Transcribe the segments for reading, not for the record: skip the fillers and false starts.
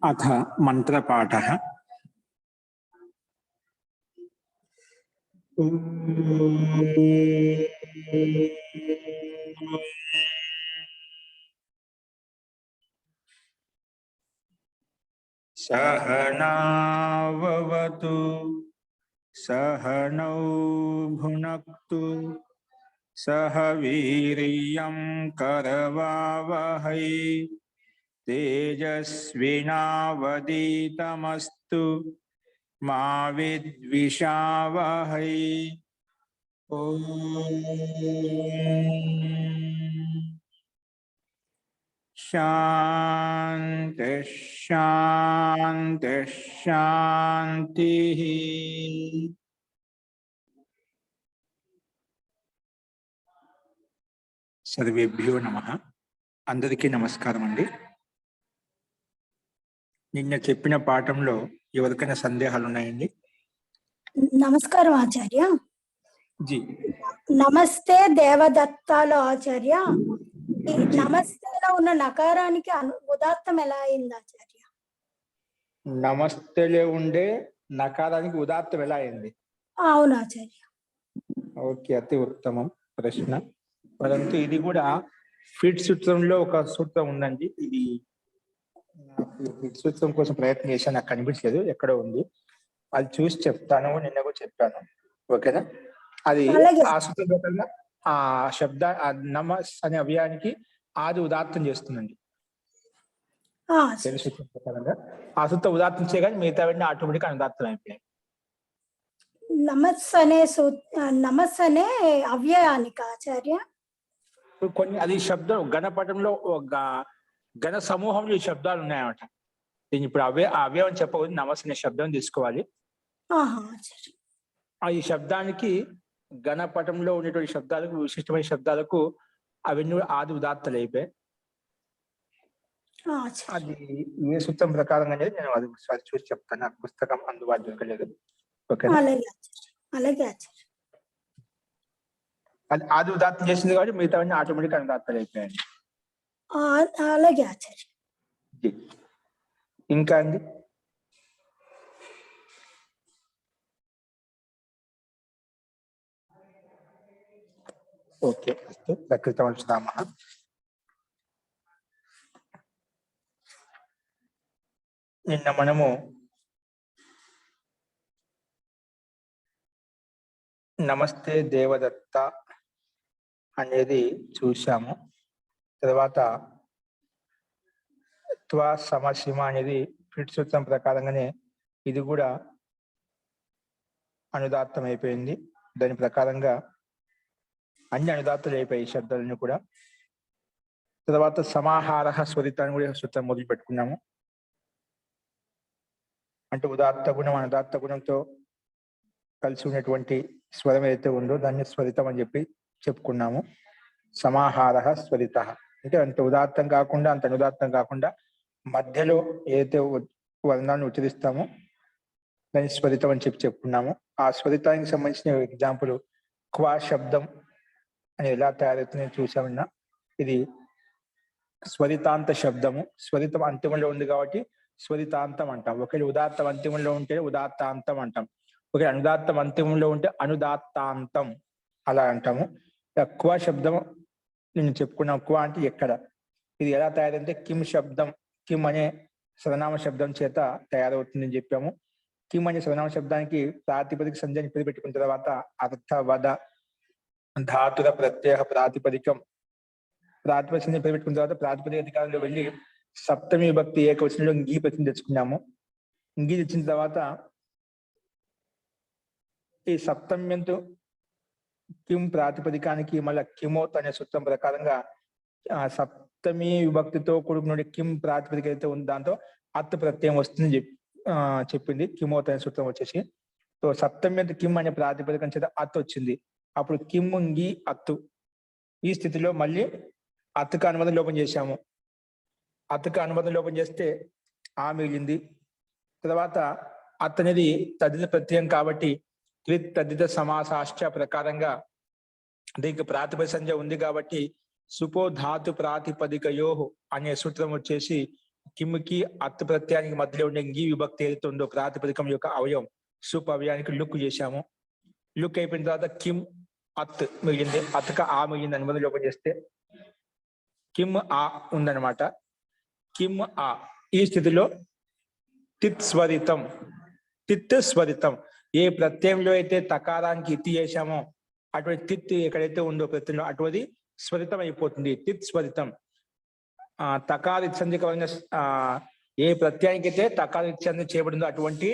अथ मंत्रपाठः। सहनाववतु सहनौ भुनक्तु सह वीर्यं करवावहै तेजस्विनावधीतमस्तु मा विद्विषावहै। ओम शांति शांति शांति। सर्वेभ्यो नमः। अंदरिकी नमस्कारम अंडी। నిన్న చెప్పిన పాఠంలో ఎవరికైనా సందేహాలు ఉన్నాయండి? నమస్కారం ఆచార్య. జీ నమస్తే దేవదత్తాలో ఆచార్య. ఈ నమస్తేలో ఉన్న నకారానికి ఉదాత్తం ఎలా అయింది ఆచార్య? నమస్తేలో ఉండే నకారానికి ఉదాత్తం ఎలా అయింది? అవును ఆచార్య. ఓకే, అతి ఉత్తమం ప్రశ్న. పరంతు ఇది కూడా ఫిట్ సూత్రంలో ఒక సూత్రం ఉందండి. ఇది ఫిట్ సూత్రం కోసం ప్రయత్నం చేశాను, నాకు కనిపించలేదు, ఎక్కడో ఉంది. అది చూసి చెప్తాను, నిన్న కూడా చెప్పాను. ఓకేనా? అది ఆ సూత్రం ప్రకారంగా ఆ శబ్ద నమస్ అనే అవ్యయానికి ఆది ఉదాత్తం చేస్తుందండి. సూత్రం ప్రకారంగా ఆ సూత్రం ఉదాత్తం చేయగానే మిగతా ఆటోమేటిక్ అనుదాత్తం అయిపోయాయి. నమస్ అనే అవ్యయానికి ఆచార్య కొన్ని అది శబ్దం గణపటంలో గణ సమూహంలో ఈ శబ్దాలు ఉన్నాయన్నమాట. దీన్ని ఇప్పుడు అవ్యయం చెప్పకూడదు, నమస్ అనే శబ్దం తీసుకోవాలి. ఈ శబ్దానికి గణపటంలో ఉండేటువంటి శబ్దాలకు, విశిష్టమైన శబ్దాలకు అవన్నీ ఆది ఉదాత్తలు అయిపోయాయి. అది ఏ సూత్రం ప్రకారంగా అనేది నేను అది చూసి చెప్తాను. నాకు పుస్తకం అందుబాటులో దొరకలేదు. ఓకే, అది ఆది ఉదాత్తం చేసింది కాబట్టి మిగతా ఆటోమేటిక్ అనుదాత్తాలు అయిపోయాయి. అలాగే ఆచార్య. ఇంకా అండి? ఓకే, ప్రకృతమర్చుదామः. నిన్న మనము నమస్తే దేవదత్త అనేది చూసాము. తర్వాత త్వా సమసీమ అనేది ఫిట్ సూత్రం ప్రకారంగానే ఇది కూడా అనుదాత్తం అయిపోయింది. దాని ప్రకారంగా అన్ని అనుదాత్తులు అయిపోయాయి శబ్దాలను కూడా. తర్వాత సమాహార స్వరితాన్ని కూడా సూత్రం మొదలు పెట్టుకున్నాము. అంటే ఉదాత్త గుణం అనుదాత్త గుణంతో కలిసి ఉన్నటువంటి స్వరం ఏదైతే ఉందో దాన్ని స్వరితం అని చెప్పుకున్నాము. సమాహార స్వరిత అంటే అంత ఉదాత్తం కాకుండా అంత అనుదాత్తం కాకుండా మధ్యలో ఏదైతే వర్ణాన్ని ఉచ్చరిస్తామో దాన్ని స్వరితం అని చెప్పుకున్నాము. ఆ స్వరితానికి సంబంధించిన ఎగ్జాంపుల్ క్వా శబ్దం అని ఎలా తయారవుతుందని చూసామన్నా. ఇది స్వరితాంత శబ్దము. స్వరితం అంతిమంలో ఉంది కాబట్టి స్వరితాంతం అంటాం. ఒకవేళ ఉదాత్తం అంతిమంలో ఉంటే ఉదాత్తాంతం అంటాం. ఒకవేళ అనుదాత్తం అంతిమంలో ఉంటే అనుదాత్తాంతం అలా అంటాము. క్వ శబ్దం నేను చెప్పుకున్నాం. క్వ అంటే ఎక్కడ. ఇది ఎలా తయారంటే కిమ్ శబ్దం, కిమ్ అనే సర్వనామ శబ్దం చేత తయారవుతుందని చెప్పాము. కిమ్ అనే సర్వనామ శబ్దానికి ప్రాతిపదిక సంజ్ఞని పేరు పెట్టుకున్న తర్వాత అర్థ వద ధాతుర ప్రత్యయ ప్రాతిపదికం ప్రాతిపదికని పేరు పెట్టుకున్న తర్వాత ప్రాతిపదిక అధికారంలో వెళ్ళి సప్తమి విభక్తి ఏకవచనంలో ఇంగీ ప్రతిని తెచ్చుకున్నాము. ఇంగీ తెచ్చిన తర్వాత ఈ సప్తమ్యంతో కిం ప్రాతిపదికానికి మళ్ళీ కిమోత్ అనే సూత్రం ప్రకారంగా సప్తమి విభక్తితో కూడుకున్న కిం ప్రాతిపదిక అయితే ఉంది దాంతో అత్ ప్రత్యయం వస్తుంది చెప్పింది. కిమోత్ అనే సూత్రం వచ్చేసి సో సప్తమ్యంతో కిం అనే ప్రాతిపదికం చేత అత్ వచ్చింది. అప్పుడు కిమ్ ఇంగి అత్తు ఈ స్థితిలో మళ్ళీ అత్తుకు అనుబంధం లోపం చేశాము. అత్తుకు అనుబంధం లోపం చేస్తే ఆ మిగిలింది. తర్వాత అత్ అనేది తదిత ప్రత్యయం కాబట్టి త్రిత్ తదిత సమాసాశ్చ ప్రకారంగా దీనికి ప్రాతిపదిక సంజ్ఞ ఉంది కాబట్టి సుపో ధాతు ప్రాతిపదికయో అనే సూత్రం వచ్చేసి కిమ్కి అత్ ప్రత్యయానికి మధ్యలో ఉండే ఈ విభక్తి ఏదైతే ఉందో ప్రాతిపదికం యొక్క అవయవం సూప్ అవయానికి లుక్ చేశాము. లుక్ అయిపోయిన తర్వాత కిమ్ అత్ మిగిలింది, అత్క ఆ మిగిలింది అని మొదలు ఓపెన్ చేస్తే కిమ్ ఆ ఉందన్నమాట. కిమ్ ఆ ఈ స్థితిలో తిత్ స్వరితం, తిత్ స్వరితం ఏ ప్రత్యయంలో అయితే తకారానికి ఇత్తి చేశామో అటువంటి తిత్ ఎక్కడైతే ఉందో ప్రత్యయంలో అటువంటి స్వరితం అయిపోతుంది. తిత్ స్వరితం. తకార ఇత్సంధికమైన ఏ ప్రత్యయానికి అయితే తకార ఇత్సంధి చేయబడిందో అటువంటి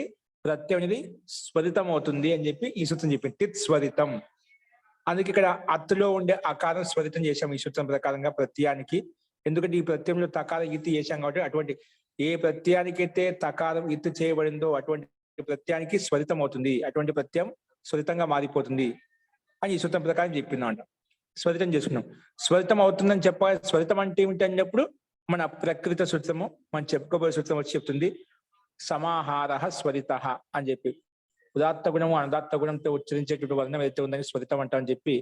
ప్రత్యయం అనేది స్వరితం అవుతుంది అని చెప్పి ఈ సూత్రం చెప్పింది. తిత్ స్వరితం. అందుకే ఇక్కడ అత్తులో ఉండే అకారం స్వరితం చేశాం ఈ సూత్రం ప్రకారంగా ప్రత్యయానికి. ఎందుకంటే ఈ ప్రత్యయంలో తకారం ఇత్తి చేశాం కాబట్టి అటువంటి ఏ ప్రత్యయానికైతే తకారం ఇత్తు చేయబడిందో అటువంటి ప్రత్యయానికి స్వరితం అవుతుంది, అటువంటి ప్రత్యయం స్వరితంగా మారిపోతుంది అని ఈ సూత్రం ప్రకారం చెప్పిందంట. స్వరితం చేసుకున్నాం. స్వరితం అవుతుందని చెప్పాలి. స్వరితం అంటే ఏమిటి అన్నప్పుడు మన ప్రకృత సూత్రము మనం చెప్పుకోబోయే సూత్రం వచ్చి చెప్తుంది సమాహార స్వరిత అని చెప్పి. ఉదాత్త గుణము అనుదాత్త గుణంతో ఉచ్చరించేటువంటి వర్ణం ఏదైతే ఉందని స్వరితం అంటామని చెప్పి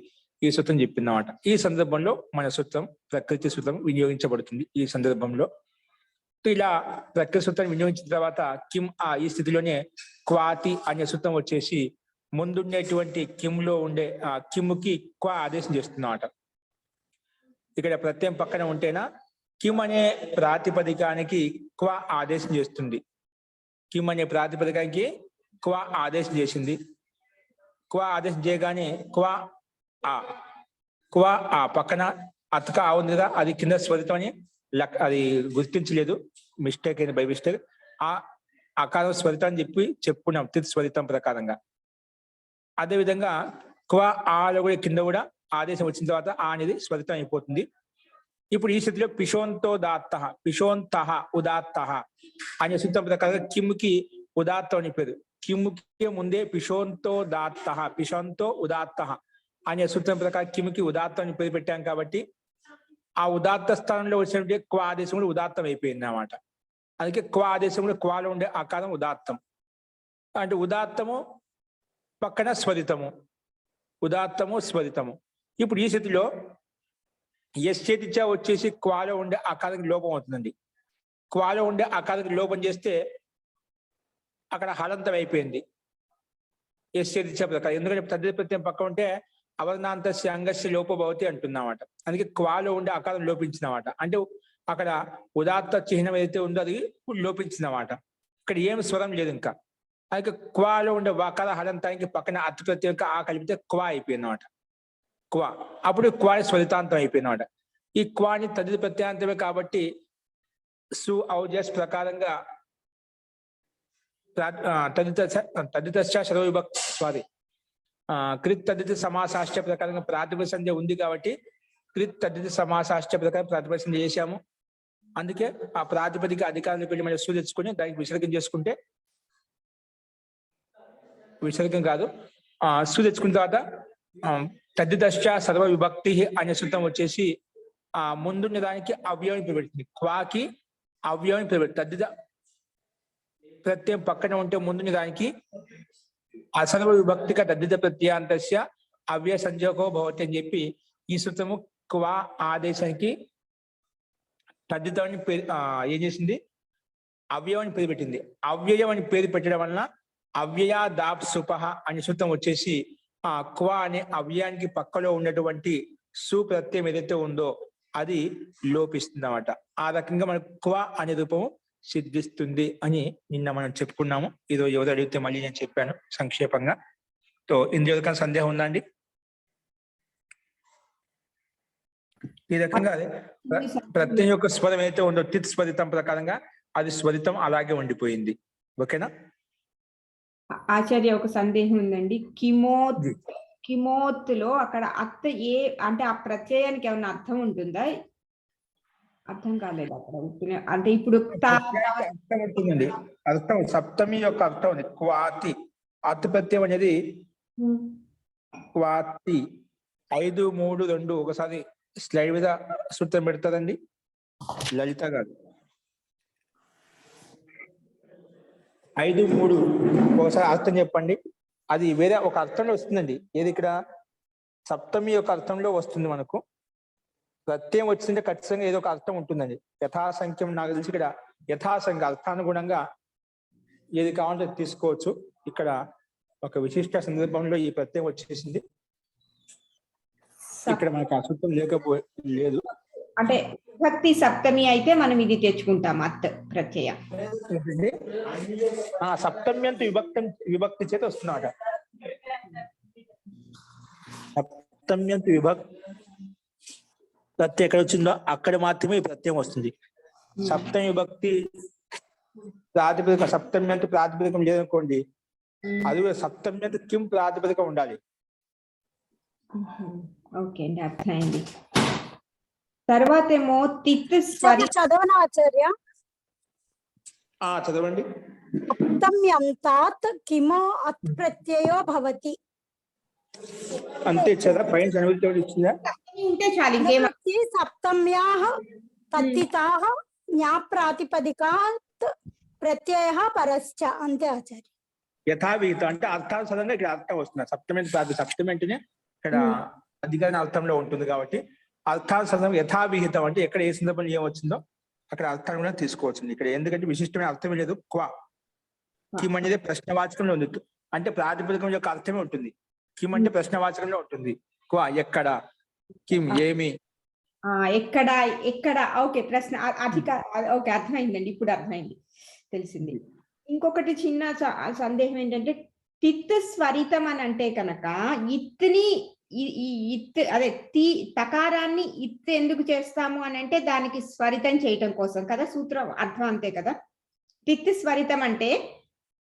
ఈ సూత్రం చెప్పిందన్నమాట. ఈ సందర్భంలో మన సూత్రం ప్రకృతి సూత్రం వినియోగించబడుతుంది. ఈ సందర్భంలో ఇలా ప్రకృతి సూత్రం వినియోగించిన తర్వాత కిమ్ ఆ ఈ స్థితిలోనే క్వాతి అనే సూత్రం వచ్చేసి ముందుండేటువంటి కిమ్ లో ఉండే కిమ్కి క్వా ఆదేశం చేస్తున్నమాట. ఇక్కడ ప్రత్యయం పక్కన ఉంటేనా కిమ్ అనే ప్రాతిపదికానికి క్వా ఆదేశం చేస్తుంది. కిమ్ అనే ప్రాతిపదికానికి క్వా ఆదేశం చేసింది. క్వా ఆదేశం చేయగానే క్వా ఆ పక్కన అతక ఆ ఉంది కదా, అది కింద స్వరితం అని అది గుర్తించలేదు, మిస్టేక్ అయింది, బై మిస్టేక్. ఆ అకారం స్వరితం అని చెప్పి చెప్పుకున్నాం తిత్ స్వరితం ప్రకారంగా. అదేవిధంగా క్వా ఆలో కూడా కింద కూడా ఆదేశం వచ్చిన తర్వాత ఆ అనేది స్వరితం అయిపోతుంది. ఇప్పుడు ఈ స్థితిలో పిశోంతో దాత్త, పిశోంత ఉదాత్త అనే సూత్రం ప్రకారంగా కిమ్కి ఉదాత్తం అని పేరు. కిమ్కి ముందే పిశోంతో దాత్త, పిశోంతో ఉదాత్త అనే సూత్రం ప్రకారం కిమ్కి ఉదాత్తం అని పేరు పెట్టాం కాబట్టి ఆ ఉదాత్త స్థానంలో వచ్చినటువంటి క్వా ఆదేశం కూడా ఉదాత్తం అయిపోయింది అన్నమాట. అందుకే క్వా ఆదేశం కూడా క్వాలో ఉండే ఆకారం ఉదాత్తం. అంటే ఉదాత్తము పక్కన స్వరితము, ఉదాత్తము స్వరితము. ఇప్పుడు ఈ స్థితిలో ఎస్చేతిచా వచ్చేసి క్వాలో ఉండే ఆకారానికి లోపం అవుతుందండి. క్వాలో ఉండే ఆకారానికి లోపం చేస్తే అక్కడ హలంతం అయిపోయింది ఎస్చేతిచా ప్రకారం. ఎందుకంటే తద్దిత ప్రత్యయం పక్క ఉంటే అవర్ణాంతస్య అంగస్య లోపభవతి అంటున్నమాట. అందుకే క్వాలో ఉండే ఆకారం లోపించినమాట. అంటే అక్కడ ఉదాత్త చిహ్నం ఏదైతే ఉందో అది లోపించినమాట. ఇక్కడ ఏం స్వరం లేదు ఇంకా. అందుకే క్వాలో ఉండే వకార హలంతానికి పక్కన అత్ ప్రత్యయం ఆ కలిపితే క్వా అయిపోయింది అనమాట. క్వా అప్పుడు క్వాని స్వరితాంతం అయిపోయింది అనమాట. ఈ క్వాని తదిత ప్రత్యాంతమే కాబట్టి సు ఔజస్ ప్రకారంగా తదిత శరవిభక్తి సారీ కృత్ తదిత సమాసాష్ట ప్రకారంగా ప్రాతిపద సంధ్య ఉంది కాబట్టి కృత్ తదిత సమాసాష్ట ప్రకారం ప్రాతిపద సంధ్య చేశాము. అందుకే ఆ ప్రాతిపదిక అధికారులకు వెళ్ళి మనం తెచ్చుకొని దానికి విసర్గం చేసుకుంటే, విసర్గం కాదు తెచ్చుకున్న తర్వాత తద్దితశ్చ సర్వ విభక్తి అనే సూత్రం వచ్చేసి ఆ ముందున్న దానికి అవ్యయం పెడుతుంది. క్వాకి అవ్యయం పెడుతుంది. తద్దిత ప్రత్యయం పక్కన ఉంటే ముందున్న దానికి అసర్వ విభక్తిక తద్దిత ప్రత్యాంతస్య అవ్యయ సంయోగో భవతి అని చెప్పి ఈ సూత్రము క్వా ఆదేశానికి తద్దితాన్ని ఏం చేసింది, అవ్యయం అని పేరు పెట్టింది. అవ్యయం అని పేరు పెట్టడం వలన అవ్యయ దాప్ సుపహ అనే సూత్రం వచ్చేసి ఆ క్వా అనే అవ్యయానికి పక్కలో ఉన్నటువంటి సు ప్రత్యయం ఏదైతే ఉందో అది లోపిస్తుంది అన్నమాట. ఆ రకంగా మనకు క్వా అనే రూపము సిద్ధిస్తుంది అని నిన్న మనం చెప్పుకున్నాము. ఈరోజు ఎవరు అడిగితే మళ్ళీ నేను చెప్పాను సంక్షేపంగా. సో ఇందులో ఎవరికైనా సందేహం ఉందా అండి? ఈ రకంగా ప్రత్యయం యొక్క స్వరం ఏదైతే ఉందో తిత్ స్వరితం ప్రకారంగా అది స్వరితం అలాగే ఉండిపోయింది. ఓకేనా ఆచార్య? ఒక సందేహం ఉందండి. కిమోత్ లో అక్కడ అత్త ఏ అంటే ఆ ప్రత్యయానికి ఏమైనా అర్థం ఉంటుందా? అర్థం కాలేదు అక్కడ. అంటే ఇప్పుడు అర్థం ఉంటుందండి. అర్థం సప్తమి యొక్క అర్థం ఉంది. క్వాతి అత్ ప్రత్యయం అనేది క్వాతి 5, 3, 2 ఒకసారి స్లైడ్ మీద సూత్రం పెడతారండి లలిత గారు. 5, 3 ఒకసారి అర్థం చెప్పండి. అది వేరే ఒక అర్థంలో వస్తుందండి. ఏది ఇక్కడ సప్తమి యొక్క అర్థంలో వస్తుంది మనకు. ప్రత్యయం వచ్చిందంటే ఖచ్చితంగా ఏదో ఒక అర్థం ఉంటుందండి. యథాసంఖ్యం నాకు తెలిసి ఇక్కడ యథాసంఖ్య అర్థానుగుణంగా ఏది కావాలంటే తీసుకోవచ్చు. ఇక్కడ ఒక విశిష్ట సందర్భంలో ఈ ప్రత్యయం వచ్చేసింది. ఇక్కడ మనకు ఆ సూత్రం లేదు. అంటే విభక్తి సప్తమి అయితే మనం ఇది తెచ్చుకుంటాం అత్ ప్రత్యయ. సప్తమ్యంతో విభక్తి చేత వస్తున్నాడ. సప్తమ్యంతో విభక్తి ప్రత్యయం ఎక్కడ వచ్చిందో అక్కడ మాత్రమే ఈ ప్రత్యయం వస్తుంది. సప్తమి విభక్తి ప్రాతిపదిక సప్తమ్యంతో ప్రాతిపదికం లేదనుకోండి, అది సప్తమ్యంతో కిం ప్రాతిపదికం ఉండాలి. ఓకే అండి, అర్థమైంది. తర్వాత ఏమో తిత్ స్వరి చదవనా ఆచార్య? చదవండి. సప్తమ్యంతాత్ కిమో అత్ ప్రత్యయో భవతి. అంతే చదవ పైన చనిపోతే ఇచ్చిందా? ఉంటే చాలు, ఇంకేం సప్తమ్యాః తత్తితాః జ్ఞా ప్రాతిపదికాత్ ప్రత్యయః పరశ్చ. అంతే ఆచార్య. యథావిహితం అంటే అర్థానుసారంగా ఇక్కడ అర్థం వస్తుంది. సప్తమి అంటేనే ఇక్కడ అధికారి అర్థంలో ఉంటుంది కాబట్టి అర్థానుసారం యథావిహితం అంటే ఎక్కడ ఏ సందర్భంలో ఏం వచ్చిందో అక్కడ అర్థాన్ని కూడా తీసుకోవచ్చు. ఇక్కడ ఎందుకంటే విశిష్టమైన అర్థమే లేదు. క్వా కిమ్ అనేది ప్రశ్నవాచకంలో ఉంది, అంటే ప్రాతిపదికం యొక్క అర్థమే ఉంటుంది. కిమ్ అంటే ప్రశ్నవాచకంలో ఉంటుంది. క్వా ఎక్కడ, కిమ్ ఏమి, ఎక్కడ ఎక్కడ. ఓకే, ప్రశ్న ఓకే, అర్థమైందండి, ఇప్పుడు అర్థమైంది, తెలిసింది. ఇంకొకటి చిన్న సందేహం ఏంటంటే తిత్ స్వరితం అని అంటే కనుక ఇత్ని ఇత్ అదే తకారాన్ని ఇత్ ఎందుకు చేస్తాము అని అంటే దానికి స్వరితం చేయటం కోసం కదా, సూత్రం అర్థం అంతే కదా. తిత్ స్వరితం అంటే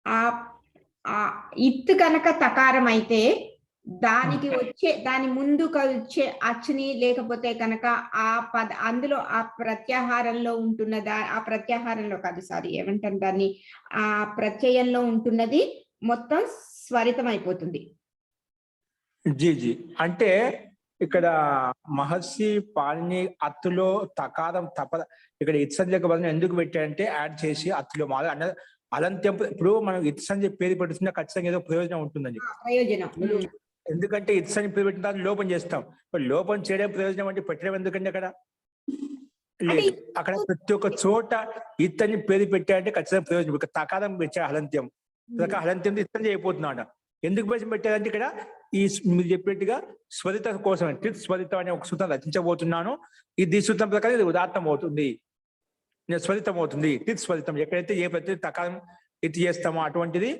ఆ ఇత్ కనుక తకారం అయితే దాని ముందుకు వచ్చే అచ్చుని లేకపోతే కనుక అందులో ఆ ప్రత్యాహారంలో ఉంటున్నదా, ఆ ప్రత్యాహారంలో కాదు, సారీ ఏమంటారు దాన్ని, ఆ ప్రత్యయంలో ఉంటున్నది మొత్తం స్వరితం అయిపోతుంది. జీ అంటే ఇక్కడ మహర్షి పాణిని అత్తులో తకారం ఇక్కడ ఇత్సంజక బదులు ఎందుకు పెట్టాడంటే యాడ్ చేసి అత్తులో అన్న అలంత్యం. ఇప్పుడు మనం ఇత్సంజ పేరు పెడుతున్నా ఖచ్చితంగా ఏదో ప్రయోజనం ఉంటుందండి. ప్రయోజనం ఎందుకంటే ఇత్సని పేరు పెట్టిన తర్వాత లోపం చేస్తాం. లోపం చేయడం ప్రయోజనం అంటే పెట్టడం ఎందుకంటే అక్కడ లేదు. అక్కడ ప్రతి ఒక్క చోట ఇత్తని పేరు పెట్టారంటే ఖచ్చితంగా ప్రయోజనం. ఇక్కడ తకారం పెట్టా హలంత్యం, హలంత్యం ఇత్తం చేయబోతున్నాడు. ఎందుకు ప్రయోజనం పెట్టారంటే ఇక్కడ ఈ మీరు చెప్పినట్టుగా స్వరిత కోసం స్వరితం అనే ఒక సూత్రం రచించబోతున్నాను. ఈ సూత్రం ప్రకారం ఇది ఉదాత్తం అవుతుంది, స్వరితం అవుతుంది. తిత్ స్వరితం ఎక్కడైతే ఏ ప్రతి తకారం ఇతి చేస్తామో అటువంటిది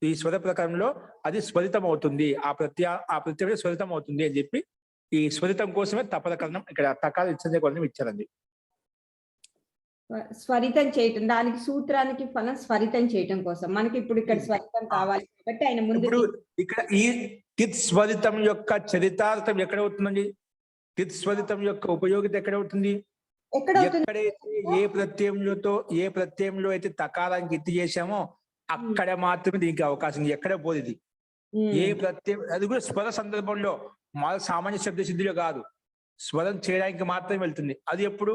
ఈ స్వర ప్రకారంలో అది స్వరితం అవుతుంది. ఆ ప్రత్యయం స్వరితం అవుతుంది అని చెప్పి ఈ స్వరితం కోసమే తపదకరణం ఇక్కడ తకాలు ఇచ్చే ఇచ్చారండి. స్వరితం చేయటం, దానికి సూత్రానికి ఫలం స్వరితం చేయటం కోసం. మనకి ఇప్పుడు ఇక్కడ స్వరితం కావాలి కాబట్టి ఆయన ముందు ఇక్కడ ఈ తిత్ స్వరితం యొక్క చరితార్థం ఎక్కడ అవుతుందండి? తిత్ స్వరితం యొక్క ఉపయోగిత ఎక్కడ అవుతుంది? ఎక్కడైతే ఏ ప్రత్యయంలో అయితే తకారానికి ఇత్తి చేశామో అక్కడ మాత్రమే దీనికి అవకాశం. ఎక్కడ పోదు ఏ ప్రత్యయం, అది కూడా స్వర సందర్భంలో, సామాన్య శబ్ద సిద్ధిలో కాదు, స్వరం చేయడానికి మాత్రమే వెళ్తుంది. అది ఎప్పుడు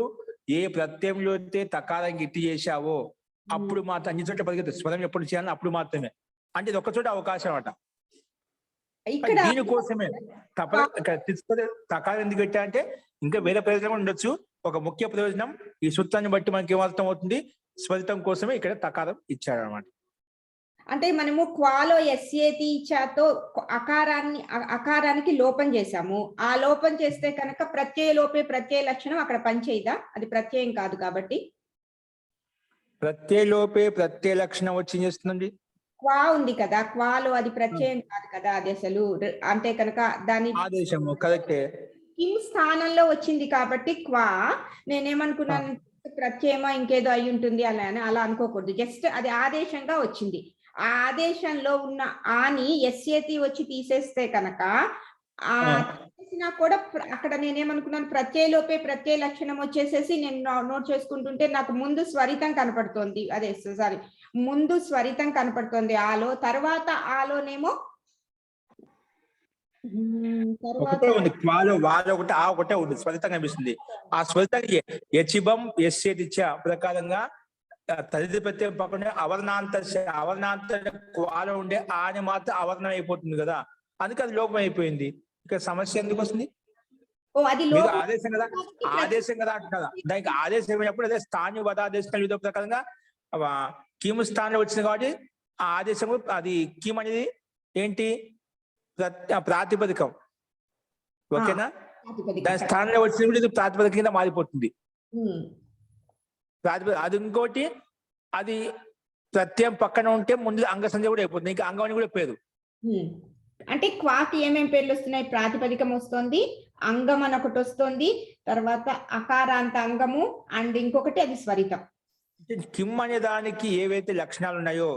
ఏ ప్రత్యయంలో అయితే తకారానికి ఇట్టి చేశావో అప్పుడు మాత్రం, అన్ని చోట్ల పరిగెత్తుంది. స్వరం ఎప్పుడు చేయాలని అప్పుడు మాత్రమే, అంటే ఇది ఒక్క చోట అవకాశం అన్నమాట. దీనికోసమే తకారం ఎందుకు పెట్టా అంటే ఇంకా వేరే ప్రయోజనం ఉండొచ్చు. ఒక ముఖ్య ప్రయోజనం ఈ సూత్రాన్ని బట్టి మనకి ఏమర్థం అవుతుంది, స్వరితం కోసమే ఇక్కడ తకారం ఇచ్చారనమాట. అంటే మనము క్వాలో ఎస్ఏతీచాతో అకారానికి లోపం చేశాము. ఆ లోపం చేస్తే కనుక ప్రత్యయ లోపే ప్రత్యయ లక్షణం అక్కడ పనిచేయదా? అది ప్రత్యయం కాదు కాబట్టి. ప్రత్యయ లోపే ప్రత్యయ లక్షణం వచ్చి చేస్తుందండి. క్వా ఉంది కదా, క్వాలో అది ప్రత్యయం కాదు కదా, అది అసలు. అంటే కనుక దాని ఆదేశము కరెక్టే, కిమ్ స్థానంలో వచ్చింది కాబట్టి క్వా. నేనేమనుకున్నాను, ప్రత్యయమా ఇంకేదో అయి ఉంటుంది అలా అనుకోకూడదు. జస్ట్ అది ఆదేశంగా వచ్చింది. ఆ ఆదేశంలో ఉన్న ఆని ఎస్ఏతి వచ్చి తీసేస్తే కనుక కూడా అక్కడ నేనేమనుకున్నాను, ప్రత్యయలోపే ప్రత్యయ లక్షణం వచ్చేసేసి నేను నోట్ చేసుకుంటుంటే నాకు ముందు స్వరితం కనపడుతోంది, అదే సారీ ముందు స్వరితం కనపడుతోంది ఆలో, తర్వాత ఆలోనేమో ఒకటే ఉంది, స్వరితం కనిపిస్తుంది. ఆ స్వరితానికి యచిబం ఎస్ఏతిచ్చ ప్రకారంగా తదితర ప్రత్యయం పక్కనే అవర్ణాంత క్వాలో ఉండే ఆని మాత్రం అవర్ణం అయిపోతుంది కదా, అందుకే అది లోపం అయిపోయింది. ఇక్కడ సమస్య ఎందుకు వస్తుంది? ఓ అది మీరు లోపం ఆదేశం కదా, ఆదేశం కదా అంటున్నా. దానికి ఆదేశం అయినప్పుడు అదే స్థాని వదాదేశం విధ ప్రకారంగా కీము స్థానంలో వచ్చింది కాబట్టి ఆ ఆదేశము అది కీమ్ అనేది ఏంటి ప్రాతిపదికం. ఓకేనా? ప్రాతిపదిక. దాని స్థానంలో వచ్చినప్పుడు ఇది ప్రాతిపదిక కింద మారిపోతుంది. ఉమ్. అది ఇంకోటి, అది ప్రత్యయం పక్కన ఉంటే ముందు అంగ సంధ్య కూడా అయిపోతుంది, ఇంకా అంగం అని కూడా పేరు. ఉమ్. అంటే క్వాకి ఏమేం పేర్లు వస్తున్నాయి? ప్రాతిపదికం వస్తుంది, అంగం అని ఒకటి వస్తుంది, తర్వాత అకారాంత అంగము, అండ్ ఇంకొకటి అది స్వరితం. కిమ్ అనే దానికి ఏవైతే లక్షణాలు ఉన్నాయో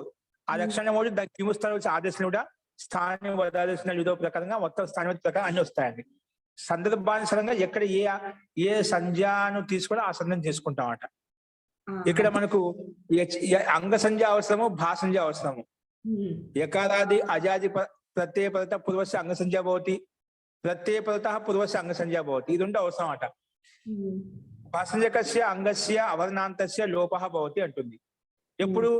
ఆ లక్షణం కూడా దాని కిము స్థానం వచ్చి ఆదేశం కూడా స్థానం వదాదేశం విధో ప్రకారంగా మొత్తం స్థానం ప్రకారం అన్ని వస్తాయండి. సందర్భానుసారంగా ఎక్కడ ఏ సంధ్యను తీసుకోవాలో ఆ సంధ్యను తీసుకుంటామట. ఇక్కడ మనకు అంగ సంధ్య అవసరము, భా సంధ్య అవసరము. యకారాది అజాది ప్రత్యయ పదత పూర్వస్య అంగ సంధ్య భవతి, ప్రత్యయ పదత పూర్వస్య అంగ సంధ్య భవతి. ఇది ఉంటే అవసరం అట. భాసంజకస్య అంగస్య అవర్ణాంతస్య లోపః భవతి అంటుంది. ఎప్పుడు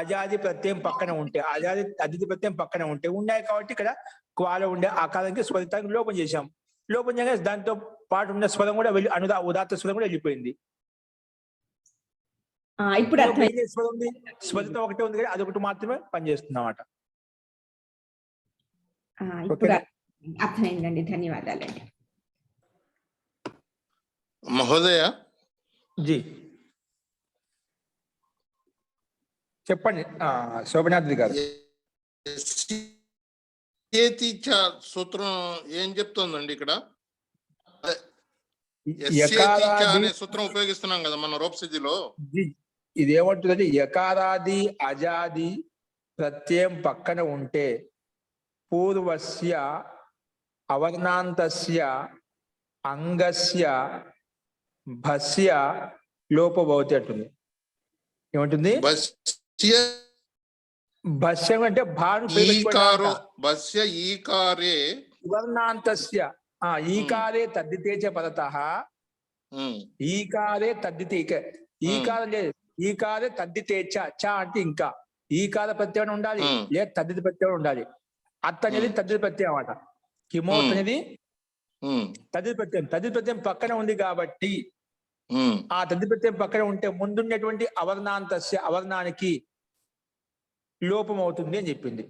అజాది ప్రత్యయం పక్కన ఉంటే, అజాది అతిథి ప్రత్యయం పక్కన ఉంటే ఉన్నాయి కాబట్టి ఇక్కడ క్వాలో ఉండే ఆకారానికి స్వరితానికి లోపం చేశాం. లోపం చేయగా దాంతో పాటు ఉన్న స్వరం కూడా వెళ్ళి ఉదాత్త స్వరం కూడా వెళ్ళిపోయింది. ఇప్పుడు స్వరం ఉంది, స్వరితం ఒకటే ఉంది కానీ అదొకటి మాత్రమే పనిచేస్తుంది అన్నమాట. ఇప్పుడు అర్థమైందండి. ధన్యవాదాలండి. మహోదయ జీ చెప్పండి శోభనాద్రి గారు. సూత్రం ఏం చెప్తోందండి ఇక్కడ? అనే సూత్రం ఉపయోగిస్తున్నాం కదా మన రూపసిద్ధిలో. ఇది ఏమంటుందంటే యకారాది అజాది ప్రత్యయం పక్కన ఉంటే పూర్వస్య అవర్ణాంతస్య అంగస్య భస్య లోపభవతి అంటుంది. ఏమంటుంది? భస్యం అంటే భాను వర్ణాంతస్య ఈకారే తద్దితే చ పదతః ఈకారే తద్దితే ఈకారం లేదు, ఈకారే తద్దితే చ అంటే ఇంకా ఈకార ప్రత్యయం ఉండాలి, లేదా తద్దిత ప్రత్యయం ఉండాలి. అత్త అనేది తద్దిత ప్రత్యయం అన్నమాట. కిమోత్ అనేది తద్దిత ప్రత్యయం. తద్దిత ప్రత్యయం పక్కన ఉంది కాబట్టి ఆ తద్దిత ప్రత్యయం పక్కన ఉంటే ముందున్నటువంటి అవర్ణాంతస్య అవర్ణానికి లోపం అవుతుంది అని చెప్పింది.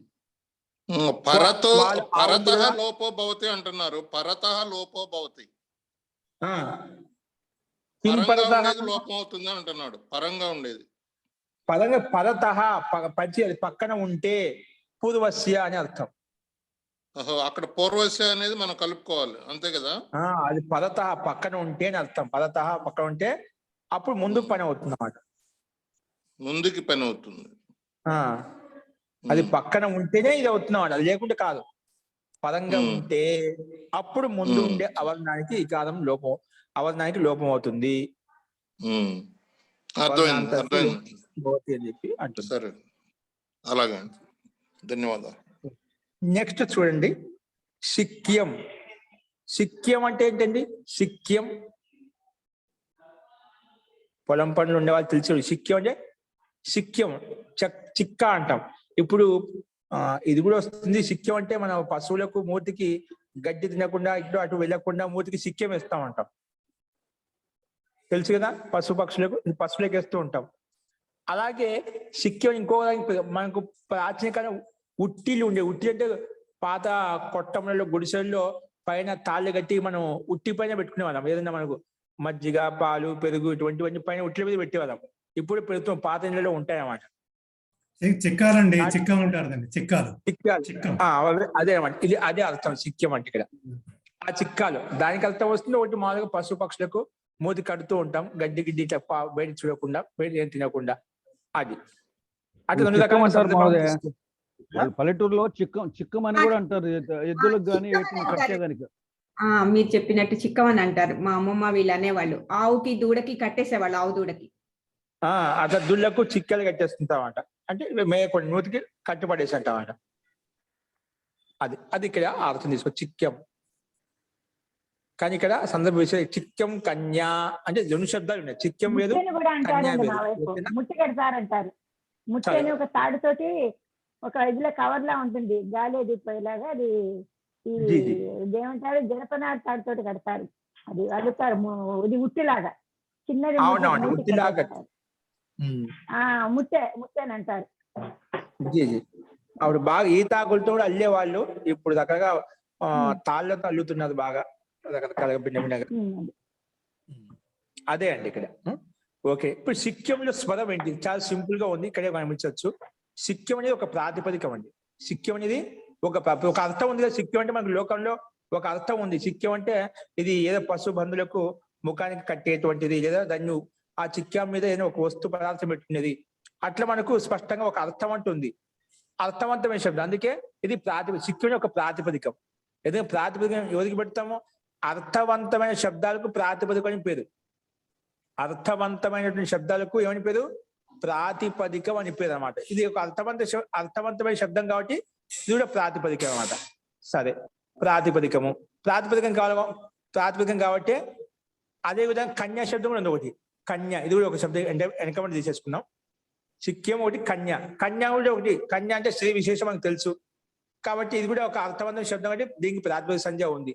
పరతః లోపో భవతి అంటున్నారు. పరతః లోపో భవతి, లోపం అవుతుంది అంటున్నాడు. పరంగా ఉండేది పరతః పక్కన ఉంటే పూర్వస్య అని అర్థం. అక్కడ పూర్వస్య అనేది మనం కలుపుకోవాలి, అంతే కదా? అది పరతః పక్కన ఉంటే అని అర్థం. పరతః పక్కన ఉంటే అప్పుడు ముందుకు పని అవుతుంది అన్నమాట. ముందుకి పని అవుతుంది. అది పక్కన ఉంటేనే ఇది అవుతున్నాడు, అది లేకుంటే కాదు. పరంగా ఉంటే అప్పుడు ముందు ఉండే అవర్ణానికి ఈ కాలం లోపం, అవర్ణానికి లోపం అవుతుంది అని చెప్పి అంటుంది. సరే, అలాగే, ధన్యవాదాలు. నెక్స్ట్ చూడండి, సిక్యం. సిక్యం అంటే ఏంటండి? సిక్యం పొలం పనులు ఉండే వాళ్ళు తెలిసి సిక్యం అంటే సిక్యం చిక్క అంటాం. ఇప్పుడు ఇది కూడా వస్తుంది. సిక్యం అంటే మన పశువులకు మూతికి గడ్డి తినకుండా ఇటు అటు వెళ్ళకుండా మూతికి సిక్యం వేస్తాం అంటాం, తెలుసు కదా? పశువులకు వేస్తూ ఉంటాం. అలాగే సిక్యం ఇంకో మనకు ప్రాచీన కాలం ఉట్టిలు ఉండే. ఉట్టి అంటే పాత కొట్టంలో గుడిసెల్లో పైన తాళ్ళు కట్టి మనం ఉట్టి పైన పెట్టుకునే వాళ్ళం. ఏదైనా మనకు మజ్జిగ పాలు పెరుగు ఇటువంటివన్నీ పైన ఉట్టిల మీద పెట్టేవాళ్ళం. ఇప్పుడు పెరుగుతాం, పాత ఇళ్ళలో ఉంటాయి అన్నమాట. చిక్కాలండి, చిక్కం ఉంటారు, చిక్కాలు. అదే అన్నమాట, ఇది అదే అర్థం సిక్యం అంటే. ఇక్కడ ఆ చిక్కాలు దానికి అర్థం వస్తుంది. ఒకటి మామూలుగా పశు పక్షులకు మూతి కడుతూ ఉంటాం, గడ్డి గిడ్డి బయట చూడకుండా, బయట ఏం తినకుండా. అది అట్లా రెండు రకాల పల్లెటూరులో చిక్కం అని కూడా అంటారు, ఎద్దులకు గానీ కట్టేదానికి. మీరు చెప్పినట్టు చిక్కం అని అంటారు. మా అమ్మమ్మ వీళ్ళు అనేవాళ్ళు. ఆవుకి దూడకి కట్టేసేవాళ్ళు, ఆవు దూడకి. అట్లా దుళ్ళకు చిక్కలు కట్టేస్తుంటామంట, అంటే మేయకుండా నూతికి కట్టుపడేసి అంటామంట. అది ఇక్కడ అర్థం తీసుకో, చిక్యం. కానీ ఇక్కడ సందర్భ విషయం చిక్యం కన్యా అంటే రెండు శబ్దాలు ఉన్నాయి. చిక్యం వేరు, కన్యా వేరు. ముట్టి కడతారంటారు. ముట్టి అని ఒక తాడుతోటి ఒక ఇదిలో కవర్ లా ఉంటుంది, గాలి దిపోయేలాగా. అది ఏమంటారు, జనపనాడు తాడుతోటి కడతారు. అది అడుగుతారు ఇది ఉట్టిలాగా చిన్నది అవునవును, మూతి ఉట్టిలాగా. కట్టేస్తారు. ముట్టని అంటారు. జీ జీ అప్పుడు బాగా ఈతాకులతో కూడా అల్లేవాళ్ళు, ఇప్పుడు చక్కగా తాళ్ళతో అల్లుతున్నారు బాగా రకరకాలుగా భిన్న భిన్నగా. అదే అండి ఇక్కడ. ఓకే, ఇప్పుడు సిక్కింలో స్వరం ఏంటి? చాలా సింపుల్ గా ఉంది, ఇక్కడే గమనించవచ్చు. సిక్కిం అనేది ఒక ప్రాతిపదికం అండి. సిక్కిం అనేది ఒక అర్థం ఉంది కదా. సిక్కిం అంటే మనకు లోకంలో ఒక అర్థం ఉంది. సిక్కిం అంటే ఇది ఏదో పశు బంధులకు ముఖానికి కట్టేటువంటిది, లేదా దాన్ని ఆ చిక్కాం మీద ఏదో ఒక వస్తు పదార్థం పెట్టుకునేది, అట్లా మనకు స్పష్టంగా ఒక అర్థం అంటుంది. అర్థవంతమైన శబ్దం, అందుకే ఇది సిక్కిం ఒక ప్రాతిపదికం. ఏదైనా ప్రాతిపదికం ఎవరికి పెడతామో, అర్థవంతమైన శబ్దాలకు ప్రాతిపదికం అని పేరు. అర్థవంతమైనటువంటి శబ్దాలకు ఏమని పేరు? ప్రాతిపదికం అని పేరు అనమాట. ఇది ఒక అర్థవంతమైన శబ్దం కాబట్టి ఇది కూడా ప్రాతిపదికం అనమాట. సరే, ప్రాతిపదికము ప్రాతిపదికం కాబట్టి అదే విధంగా కన్యా శబ్దం కూడా ఉంది ఒకటి. కన్య, ఇది కూడా ఒక శబ్దం అంటే వెనకబడి తీసేసుకున్నాం. సిక్కిం ఒకటి, కన్యా కూడా ఒకటి. కన్య అంటే స్త్రీ విశేషం మనకు తెలుసు కాబట్టి ఇది కూడా ఒక అర్థవంతమైన శబ్దం కాబట్టి దీనికి ప్రాతిపదిక సంజ్ఞ ఉంది.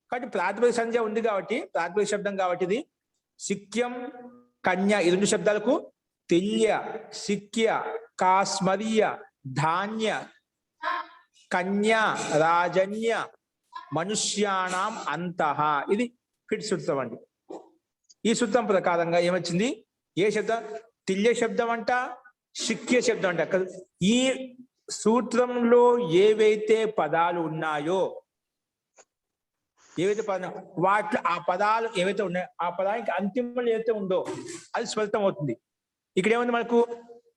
కాబట్టి ప్రాతిపదిక సంజ్ఞ ఉంది కాబట్టి ప్రాతిపదిక శబ్దం కాబట్టి ఇది సిక్కిం, కన్య ఈ రెండు శబ్దాలకు తిల్య, సిక్య, కాస్మర్య, ధాన్య, కన్యా, రాజన్య, మనుష్యాణం అంతః, ఇది ఫిట్ సూత్రం అండి. ఈ సూత్రం ప్రకారంగా ఏమొచ్చింది? ఏ శబ్దం? తిల్య శబ్దం అంట, సిక్య శబ్దం అంట. ఈ సూత్రంలో ఏవైతే పదాలు ఉన్నాయో, వాటిలో ఆ పదాలు ఏవైతే ఉన్నాయో ఆ పదానికి అంతిమంలో ఏదైతే ఉందో అది స్వరితం అవుతుంది. ఇక్కడ ఏముంది మనకు?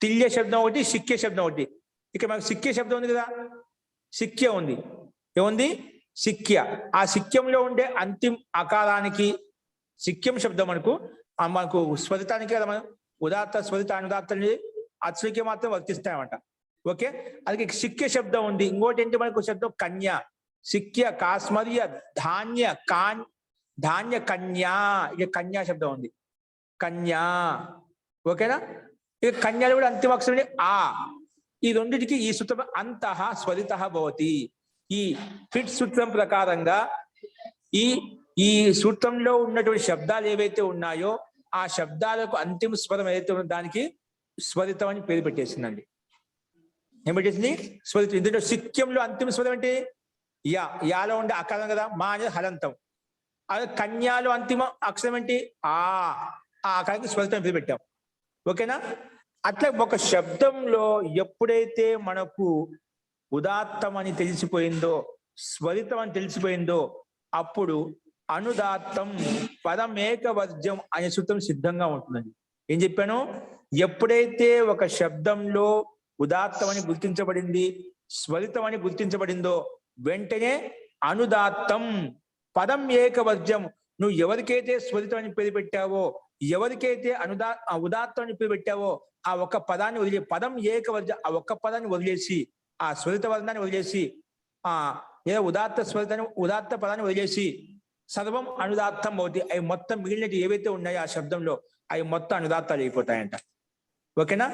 తిల్య శబ్దం ఒకటి, సిక్య శబ్దం ఒకటి. ఇక్కడ మనకు సిక్య శబ్దం ఉంది కదా, సిక్య ఉంది. ఏముంది? సిక్య. ఆ సిక్యంలో ఉండే అంతిమ అకారానికి సిక్యం శబ్దం మనకు స్వరితానికి కదా, మనం ఉదాత్త స్వరిత అనుదాత్త అచ్చులకి మాత్రం వర్తిస్తాయన్నమాట. ఓకే, అది సిక్య శబ్దం ఉంది. ఇంకోటి ఏంటి మనకు శబ్దం? కన్య, సిక్య, కాస్మర్య, ధాన్య, కన్యా. ఇక కన్యా శబ్దం ఉంది, కన్యా. ఓకేనా? ఇక కన్యాలు కూడా అంతిమ అక్షరం ఆ. ఈ రెండింటికి ఈ సూత్రం అంతః స్వరితః భవతి. ఈ ఫిట్ సూత్రం ప్రకారంగా ఈ సూత్రంలో ఉన్నటువంటి శబ్దాలు ఏవైతే ఉన్నాయో ఆ శబ్దాలకు అంతిమ స్వరం ఏదైతే ఉందో దానికి స్వరితం అని పేరు పెట్టేసిందండి. ఏం పెట్టేసింది? స్వరితం. ఇందులో సిక్యంలో అంతిమ స్వరం ఏంటి? యాలో ఉండే అకారం కదా, మా అనేది హలంతం. అదే కన్యాలో అంతిమ అక్షరం ఏంటి? ఆ అకారానికి స్వరితం పేరు పెట్టాం. ఓకేనా? అట్లా ఒక శబ్దంలో ఎప్పుడైతే మనకు ఉదాత్తం అని తెలిసిపోయిందో, స్వరితం అని తెలిసిపోయిందో, అప్పుడు అనుదాత్తం పదమేకవర్జ్యం అనే సూత్రం సిద్ధంగా ఉంటుందండి. ఏం చెప్పాను? ఎప్పుడైతే ఒక శబ్దంలో ఉదాత్తం అని గుర్తించబడింది, స్వరితం అని గుర్తించబడిందో వెంటనే అనుదాత్తం పదం ఏకవర్జ్యం. నువ్వు ఎవరికైతే స్వరితం అని పేరు పెట్టావో, ఎవరికైతే ఉదాత్తం అని పేరు పెట్టావో ఆ ఒక్క పదాన్ని వదిలే, పదం ఏకవర్జ, ఆ ఒక్క పదాన్ని వదిలేసి, ఆ స్వరిత వర్ణాన్ని వదిలేసి, ఏదో ఉదాత్త పదాన్ని వదిలేసి సర్వం అనుదాత్తం అవుతాయి. అవి మొత్తం మిగిలినవి ఏవైతే ఉన్నాయో ఆ శబ్దంలో అవి మొత్తం అనుదాత్తాలు అయిపోతాయంట. ఓకేనా?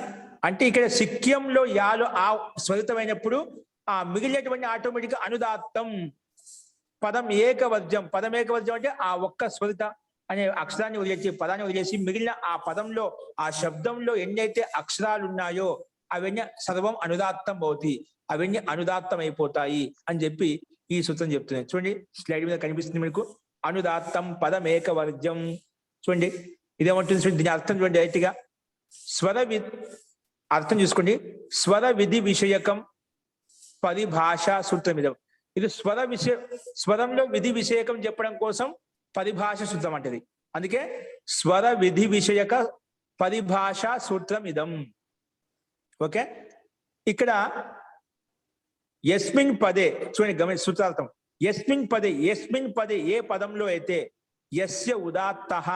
అంటే ఇక్కడ సిక్యంలో యాలో ఆ స్వరితమైనప్పుడు ఆ మిగిలినటువంటి ఆటోమేటిక్ అనుదాత్తం పదం ఏకవర్జ్యం. పదం ఏకవర్జ్యం అంటే ఆ ఒక్క స్వరిత అనే అక్షరాన్ని వదిలేసి, పదాన్ని వదిలేసి మిగిలిన ఆ పదంలో ఆ శబ్దంలో ఎన్నైతే అక్షరాలు ఉన్నాయో అవన్నీ సర్వం అనుదాత్తం అవుతాయి, అవన్నీ అనుదాత్తం అయిపోతాయి అని చెప్పి ఈ సూత్రం చెప్తున్నాయి. చూడండి, స్లైడ్ మీద కనిపిస్తుంది మీకు. అనుదాత్తం పదం ఏకవర్జ్యం. చూడండి ఇదేమంటుంది చూడండి, దీని అర్థం చూడండి డైరెక్ట్గా. అర్థం చూసుకోండి. స్వర విధి విషయకం పరిభాష సూత్రం ఇదం. ఇది స్వరంలో విధి విషయకం చెప్పడం కోసం పరిభాష సూత్రం అంటది. అందుకే స్వర విధి విషయక పరిభాష సూత్రం ఇదం. ఓకే, ఇక్కడ యస్మిన్ పదే చూడండి సూత్రార్థం. యస్మిన్ పదే ఏ పదంలో అయితే యస్య ఉదాత్తః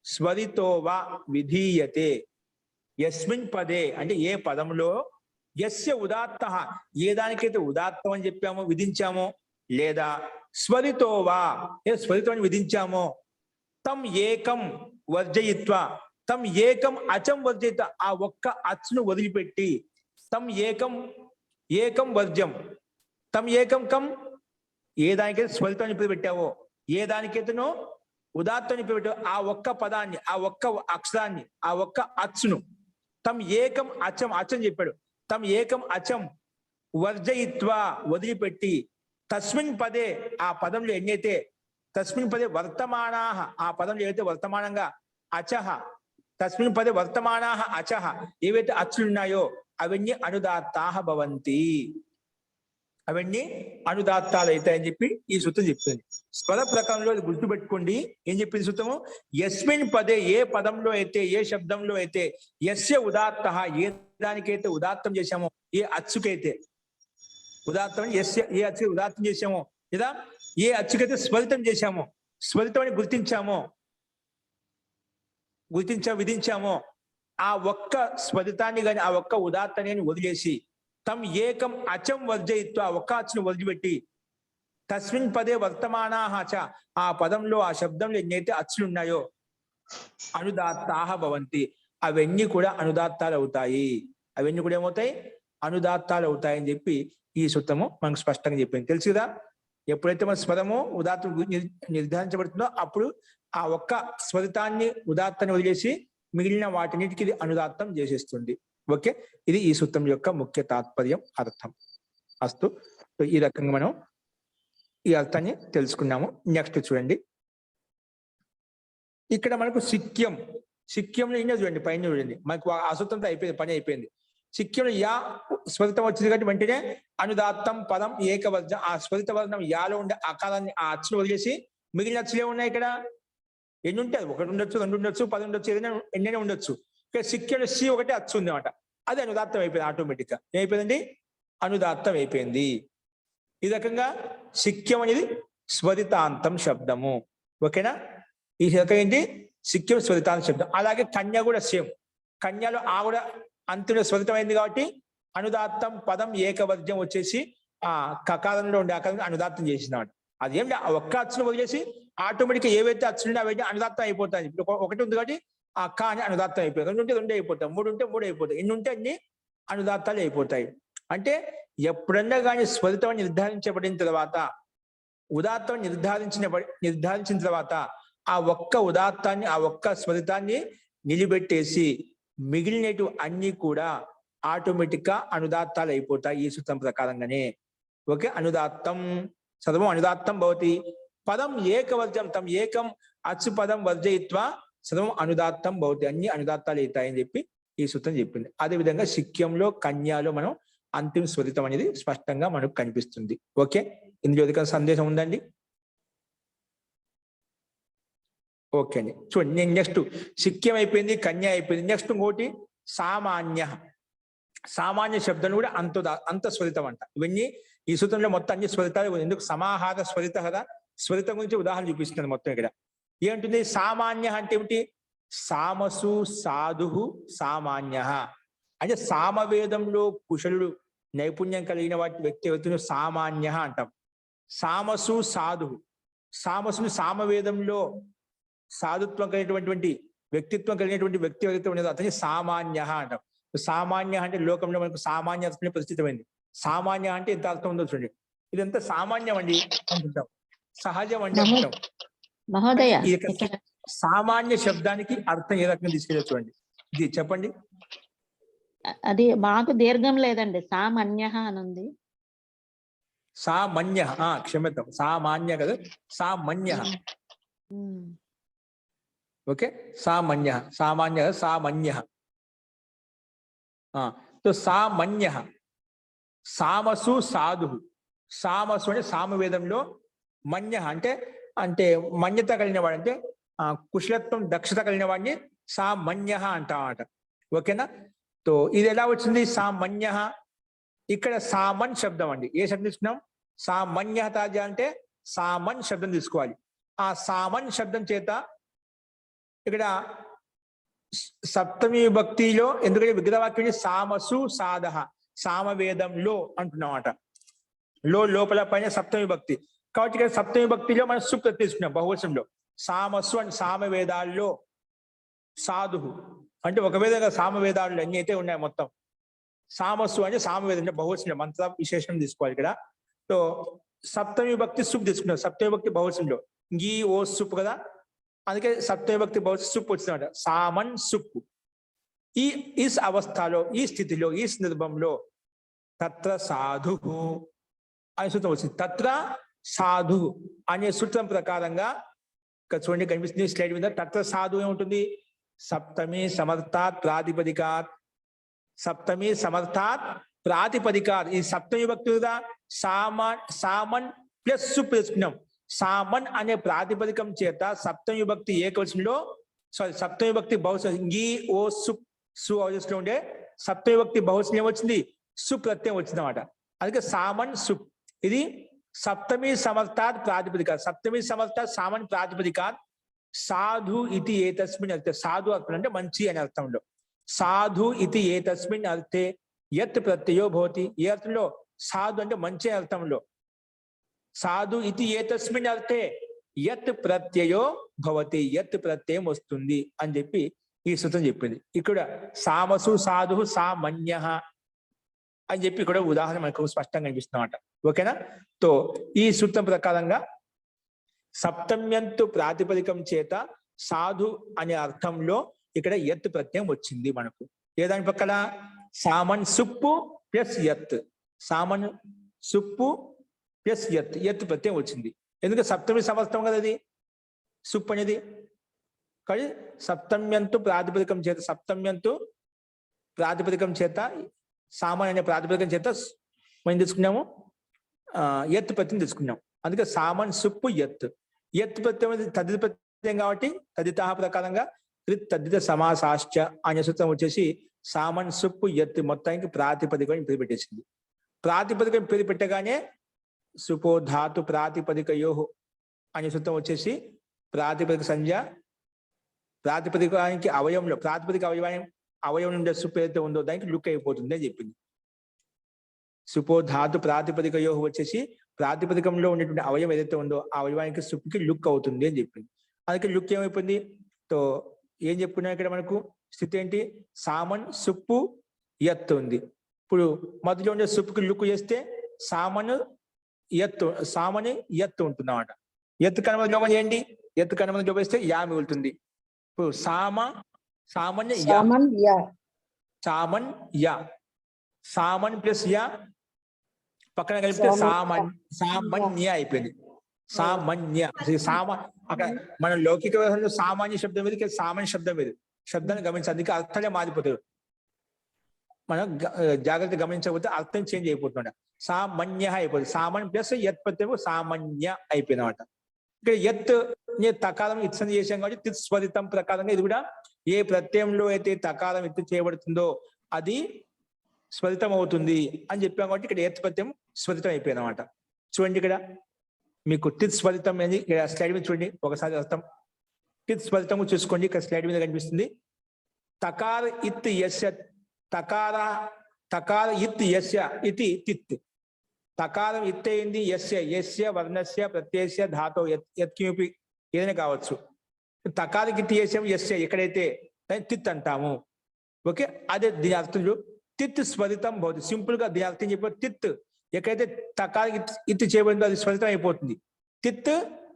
స్వరితో వా విధీయతే. యస్మిన్ పదే అంటే ఏ పదంలో, యస్య ఉదాత్తః ఏ దానికైతే ఉదాత్తం అని చెప్పామో విధించామో, లేదా స్వరితో వా ఏ స్వరితో అని విధించామో, తం ఏకం వర్జయిత్వ, తం ఏకం అచం వర్జయిత ఆ ఒక్క అచ్చును వదిలిపెట్టి, తం ఏకం వర్జ్యం, తం ఏకం కం ఏ దానికైతే స్వరితం అని పెట్టావో, ఏ దానికైతేనో ఉదాత్తం చెప్పేటప్పుడు ఆ ఒక్క పదాన్ని, ఆ ఒక్క అక్షరాన్ని, ఆ ఒక్క అచ్చును తమ్ ఏకం అచం, అచం చెప్పాడు. తమ్ ఏకం అచం వర్జయిత్వా వదిలిపెట్టి తస్మిన్ పదే ఆ పదంలో ఎన్నైతే తస్మిన్ పదే వర్తమానాహ ఆ పదంలో ఏవైతే వర్తమానంగా అచహ తస్మిన్ పదే వర్తమానాహ అచహ ఏవైతే అచ్చులున్నాయో అవన్నీ అనుదాత్తాహ భవంతి, అవన్నీ అనుదాత్తాలు అవుతాయని చెప్పి ఈ సూత్రం చెప్తుంది. స్వర ప్రకారంలో అది గుర్తుపెట్టుకోండి. ఏం చెప్పింది సూత్రము? యస్మిన్ పదే ఏ పదంలో అయితే ఏ శబ్దంలో అయితే యస్య ఉదాత్త ఏ దానికైతే ఉదాత్తం చేశామో ఏ అచ్చుకైతే ఉదాత్తం యస్య ఏ అచ్చుకి ఉదాత్తం చేశామో లేదా ఏ అచ్చుకైతే స్వరితం చేశామో స్వరితం అని విధించామో ఆ ఒక్క స్వరితాన్ని కానీ ఆ ఒక్క ఉదాత్తాన్ని వదిలేసి తమ్ ఏకం అచం వర్జయిత్వ ఆ ఒక్క అచ్చును వదిలిపెట్టి తస్మిన్ పదే వర్తమానాహ చ ఆ పదంలో ఆ శబ్దంలో ఎన్నైతే అచ్చులు ఉన్నాయో అనుదాత్తాహ భవంతి అవన్నీ కూడా అనుదాత్తాలు అవుతాయి. అవన్నీ కూడా ఏమవుతాయి? అనుదాత్తాలు అవుతాయని చెప్పి ఈ సూత్రము మనకు స్పష్టంగా చెప్పింది. తెలుసు కదా? ఎప్పుడైతే మన స్వరము ఉదాత్తం నిర్ధారించబడుతుందో అప్పుడు ఆ ఒక్క స్వరితాన్ని ఉదాత్తాన్ని వదిలేసి మిగిలిన వాటిన్నిటికి ఇది అనుదాత్తం చేసేస్తుంది. ఓకే, ఇది ఈ సూత్రం యొక్క ముఖ్య తాత్పర్యం, అర్థం. అస్తు. ఈ రకంగా మనం ఈ అర్థాన్ని తెలుసుకున్నాము. నెక్స్ట్ చూడండి, ఇక్కడ మనకు సిక్యంలో ఇంకా చూడండి, పైన చూడండి, మనకు ఆ సూత్రంతో అయిపోయింది, పని అయిపోయింది. సిక్యంలో యా స్వరితం వచ్చింది కాబట్టి వెంటనే అనుదాత్తం పదం ఏకవర్జ ఆ స్వరిత వర్ణం యాలో ఉండే ఆకారాన్ని ఆ అచ్చులు వదిలేసి మిగిలిన అచ్చులు ఏమున్నాయి ఇక్కడ? ఎన్ని ఉంటాయి? ఒకటి ఉండొచ్చు, రెండు ఉండొచ్చు, 10 ఉండొచ్చు, ఏదైనా ఎన్నైనా ఉండొచ్చు. ఇక్కడ సిక్యంలో సి ఒకటే అచ్చు ఉంది అనమాట. అది అనుదాత్తం అయిపోయింది. ఆటోమేటిక్ గా ఏమైపోయిందండి? అనుదాత్తం అయిపోయింది. ఈ రకంగా సిక్యం అనేది స్వరితాంతం శబ్దము. ఓకేనా? ఈ రకం ఏంటి? సిక్యం స్వరితాంత శబ్దం. అలాగే కన్య కూడా సేమ్. కన్యలో ఆ కూడా అంతులో స్వరితం అయింది కాబట్టి అనుదాత్తం పదం ఏకవర్జ్యం వచ్చేసి ఆ కకారంలో ఉండే ఆకారం అనుదాత్తం చేసినాడు. అదేం ఒక్క అచ్చును వదిలేసి ఆటోమేటిక్ ఏవైతే అచ్చులు అవైతే అనుదాత్తం అయిపోతాయి. ఇప్పుడు ఒకటి ఉంది కాబట్టి ఆ క అని అనుదాత్తం అయిపోతాయి. 2 ఉంటే 2 అయిపోతాయి, 3 ఉంటే 3 అయిపోతాయి, ఎన్ని ఉంటే అన్ని అనుదాత్తాలు అయిపోతాయి. అంటే ఎప్పుడన్నా కానీ స్వరితం నిర్ధారించబడిన తర్వాత ఉదాత్తం నిర్ధారించిన తర్వాత ఆ ఒక్క ఉదాత్తాన్ని ఆ ఒక్క స్వరితాన్ని నిలబెట్టేసి మిగిలినటు అన్ని కూడా ఆటోమేటిక్ గా అనుదాత్తాలు అయిపోతాయి ఈ సూత్రం ప్రకారంగానే. ఓకే, అనుదాత్తం సర్వం అనుదాత్తం భవతి. పదం ఏకవర్జం తం ఏకం అచ్చు పదం వర్జయిత్వ సర్వం అనుదాత్తం భవతి. అన్ని అనుదాత్తాలు అవుతాయని చెప్పి ఈ సూత్రం చెప్పింది. అదేవిధంగా సిక్యంలో కన్యాలో మనం అంతిమ స్వరితం అనేది స్పష్టంగా మనకు కనిపిస్తుంది. ఓకే, ఇందులో ఏదైనా సందేశం ఉందండి? ఓకే అండి, చూడండి. నేను నెక్స్ట్ సిక్యం అయిపోయింది, కన్య అయిపోయింది. నెక్స్ట్ ఇంకోటి సామాన్య. సామాన్య శబ్దం కూడా అంత స్వరితం అంట. ఇవన్నీ ఈ సూత్రంలో మొత్తం అన్ని స్వరితాలు. ఎందుకు సమాహార స్వరిత కదా, స్వరితం గురించి ఉదాహరణ చూపిస్తున్నాను మొత్తం ఇక్కడ. ఏంటుంది సామాన్య అంటే ఏమిటి? సామసు సాధు సామాన్య అంటే సామవేదంలో కుశలుడు నైపుణ్యం కలిగిన వ్యక్తి ఎవరితో సామాన్య అంటాం. సామసు సాధు, సామసుని సామవేదంలో సాధుత్వం కలిగినటువంటి వ్యక్తిత్వం కలిగినటువంటి వ్యక్తి ఎవరైతే ఉండేదో అతని సామాన్య అంటాం. సామాన్య అంటే లోకంలో మనకు సామాన్య అర్థం పరిస్థితి. సామాన్య అంటే ఎంత అర్థం ఉందో చూడండి. ఇదంతా సామాన్యం అండి అంటుంటాం, సహజం అండి అంటాం. మహోదయ, సామాన్య శబ్దానికి అర్థం ఏ రకంగా తీసుకెళ్ళి చూడండి. ఇది చెప్పండి. అది మాకు దీర్ఘం లేదండి, సామాన్య అని ఉంది. సామాన్య, క్షమ్యతాం, సామాన్య కదా, సామాన్య. ఓకే, సామాన్య, సామాన్య సామాన్య. तो సామాన్య సామసు సాధు. సామసు అంటే సామవేదంలో, మన్య అంటే మన్యత కలిగిన వాడు, అంటే కుశలత్వం దక్షత కలిగిన వాడిని సామాన్య అంటామట. ఓకేనా? తో ఇది ఎలా వచ్చింది సామాన్య? ఇక్కడ సామన్ శబ్దం అండి. ఏ శబ్దం తీసుకున్నాం? సామాన్య తాజా అంటే సామన్ శబ్దం తీసుకోవాలి. ఆ సామన్ శబ్దం చేత ఇక్కడ సప్తమి విభక్తిలో, ఎందుకంటే విగ్రహవాక్యం సామసు సాధ, సామవేదంలో అంటున్నామట. లోపల పైన సప్తమి విభక్తి కాబట్టి ఇక్కడ సప్తమి విభక్తిలో మనం సూక్త తీసుకున్నాం బహువచనంలో. సామసు అంటే సామవేదాల్లో, సాధు అంటే ఒక విధంగా సామవేదాలు అన్ని అయితే ఉన్నాయి మొత్తం. సామస్సు అంటే సామవేదం అంటే బహువచనం, మంత్ర విశేషణం తీసుకోవాలి ఇక్కడ. సో సప్తమి విభక్తి సుప్ తీసుకున్నాం. సప్తమి విభక్తి బహువచనంలో గీ ఓ సుప్ కదా, అందుకే సప్తమి విభక్తి బహుశ సుప్పు వచ్చిందన్నమాట. సామన్ సుప్పు. ఈ అవస్థలో, ఈ స్థితిలో, ఈ సందర్భంలో తత్ర సాధు అనే సూత్రం వచ్చింది. తత్ర సాధు అనే సూత్రం ప్రకారంగా ఇక్కడ చూడండి కనిపిస్తుంది స్లైడ్ మీద. తత్ర సాధు ఏముంటుంది? సప్తమి సమర్థాత్ ప్రాతిపదికాత్. సప్తమి సమర్థాత్ ప్రాతిపదికాత్. ఈ సప్తమి విభక్తి కదా, సామన్ ప్లస్ సుప్పు వేసుకున్నాం. సామన్ అనే ప్రాతిపదికం చేత సప్తమి విభక్తి ఏకవచనంలో, సప్తమి విభక్తి బహువచనం ఈ ఓ సు అవసరం ఉండే సప్తమి విభక్తి బహువచనం ఏమొచ్చింది? సుప్రత్యయం వచ్చింది అన్నమాట. అందుకే సామన్ సుప్. ఇది సప్తమి సమర్థాత్ ప్రాతిపదిక. సప్తమి సమర్థాత్ సామన్ ప్రాతిపదికాత్ సాధు ఇది ఏతస్మిన్ అర్థే. సాధు అర్థం అంటే మంచి అనే అర్థంలో. సాధు ఇది ఏతస్మిన్ అర్థే యత్ ప్రత్యయో భవతి. ఏ అర్థంలో? సాధు అంటే మంచి అర్థంలో. సాధు ఇది ఏతస్మిన్ అర్థే యత్ ప్రత్యయో భవతి. యత్ ప్రత్యయం వస్తుంది అని చెప్పి ఈ సూత్రం చెప్పింది. ఇక్కడ సామసు సాధు సామన్య అని చెప్పి ఇక్కడ ఉదాహరణ మనకు స్పష్టంగా కనిపిస్తున్నమాట. ఓకేనా? తో ఈ సూత్రం ప్రకారంగా సప్తమ్యంతు ప్రాతిపదికం చేత సాధు అనే అర్థంలో ఇక్కడ యత్ ప్రత్యయం వచ్చింది మనకు. ఏదాని పక్కన? సామన్ సుప్పు ప్లస్ యత్. సామన్ సుప్పు ప్లస్ యత్. యత్ ప్రత్యయం వచ్చింది. ఎందుకంటే సప్తమి సమర్థం కదా అది సుప్పు అనేది. కానీ సప్తమ్యంతు ప్రాతిపదికం చేత, సప్తమ్యంతు ప్రాతిపదికం చేత సామాన్ అనే ప్రాతిపదికం చేత మనం తీసుకున్నాము యత్ ప్రత్యయం తీసుకున్నాం. అందుకే సామన్ సుప్పు యత్. యత్ ప్రత్యయం తద్దిత ప్రత్యయం కాబట్టి తదిత ప్రకారంగా తద్దిత సమాసాశ్చ అనే సూత్రం వచ్చేసి సామన్ సుప్పు యత్ మొత్తానికి ప్రాతిపదికం పేరు పెట్టేసింది. ప్రాతిపదికం పేరు పెట్టగానే సుపో ధాతు ప్రాతిపదికయో అనే సూత్రం వచ్చేసి ప్రాతిపదిక సంజ్ఞ, ప్రాతిపదికానికి అవయవంలో, ప్రాతిపదిక అవయవం నుండి సుప్పు ఏదైతే ఉందో దానికి లుక్ అయిపోతుంది అని చెప్పింది. సుపో ధాతు ప్రాతిపదికయో వచ్చేసి ప్రాతిపదికంలో ఉన్నటువంటి అవయవం ఏదైతే ఉందో ఆ అవయవానికి సుప్పుకి లుక్ అవుతుంది అని చెప్పింది. అందుకే లుక్ ఏమైపోయింది? తో ఏం చెప్పుకున్నాం ఇక్కడ మనకు స్థితి ఏంటి? సామన్ సుప్పు యత్ ఉంది. ఇప్పుడు మధ్యలో ఉండే సుప్పుకి లుక్ చేస్తే సామన్ యత్ ఉంటుంది అన్నమాట. ఎత్తు కనుమతి లోపం చేయండి. ఎత్తు కనుమతి లోపేస్తే యా మిగులుతుంది. ఇప్పుడు సామన్ యా సామన్ ప్లస్ యా పక్కన కలిపితే సామాన్య అయిపోయింది. సామాన్య అక్కడ మన లౌకిక వ్యవహారంలో సామాన్య శబ్దం మీద సామాన్య శబ్దం మీద శబ్దాన్ని గమనించాలి. అందుకే అర్థమే మారిపోతుంది. మనం జాగ్రత్త గమనించకపోతే అర్థం చేంజ్ అయిపోతుండ. సామాన్య అయిపోతుంది. సామాన్య ప్లస్ యత్ ప్రత్యయం సామాన్య అయిపోయింది అనమాట. ఇక్కడ యత్ తకారం ఇత్సంధి చేసాం కాబట్టి తిత్ స్వరితం ప్రకారంగా ఇది కూడా ఏ ప్రత్యయంలో అయితే తకారం ఎత్తు చేయబడుతుందో అది స్వరితం అవుతుంది అని చెప్పాం కాబట్టి ఇక్కడ యత్ ప్రత్యయం స్వరితం అయిపోయింది అనమాట. చూడండి ఇక్కడ మీకు తిత్ స్వరితం అనేది ఇక్కడ స్లైడ్ మీద చూడండి ఒకసారి అర్థం. తిత్ స్వరితము చూసుకోండి. ఇక్కడ స్లైడ్ మీద కనిపిస్తుంది. తకార ఇత్ యస్య తకార ఇత్ యస్య ఇది తిత్. తకారం ఇత్ అయింది యస్య వర్ణస్య ప్రత్యయస్య ధాతో యత్కిమపి ఏదైనా కావచ్చు. తకారకి ఇత్ యస్య ఎక్కడైతే దాన్ని తిత్ అంటాము. ఓకే, అదే దీని అర్థం తిత్ స్వరితం భవతి. సింపుల్ గా దీని అర్థం చెప్పి తిత్ ఎక్కడైతే తకారకి ఇత్ చేయబడిందో అది స్వరితం అయిపోతుంది. తిత్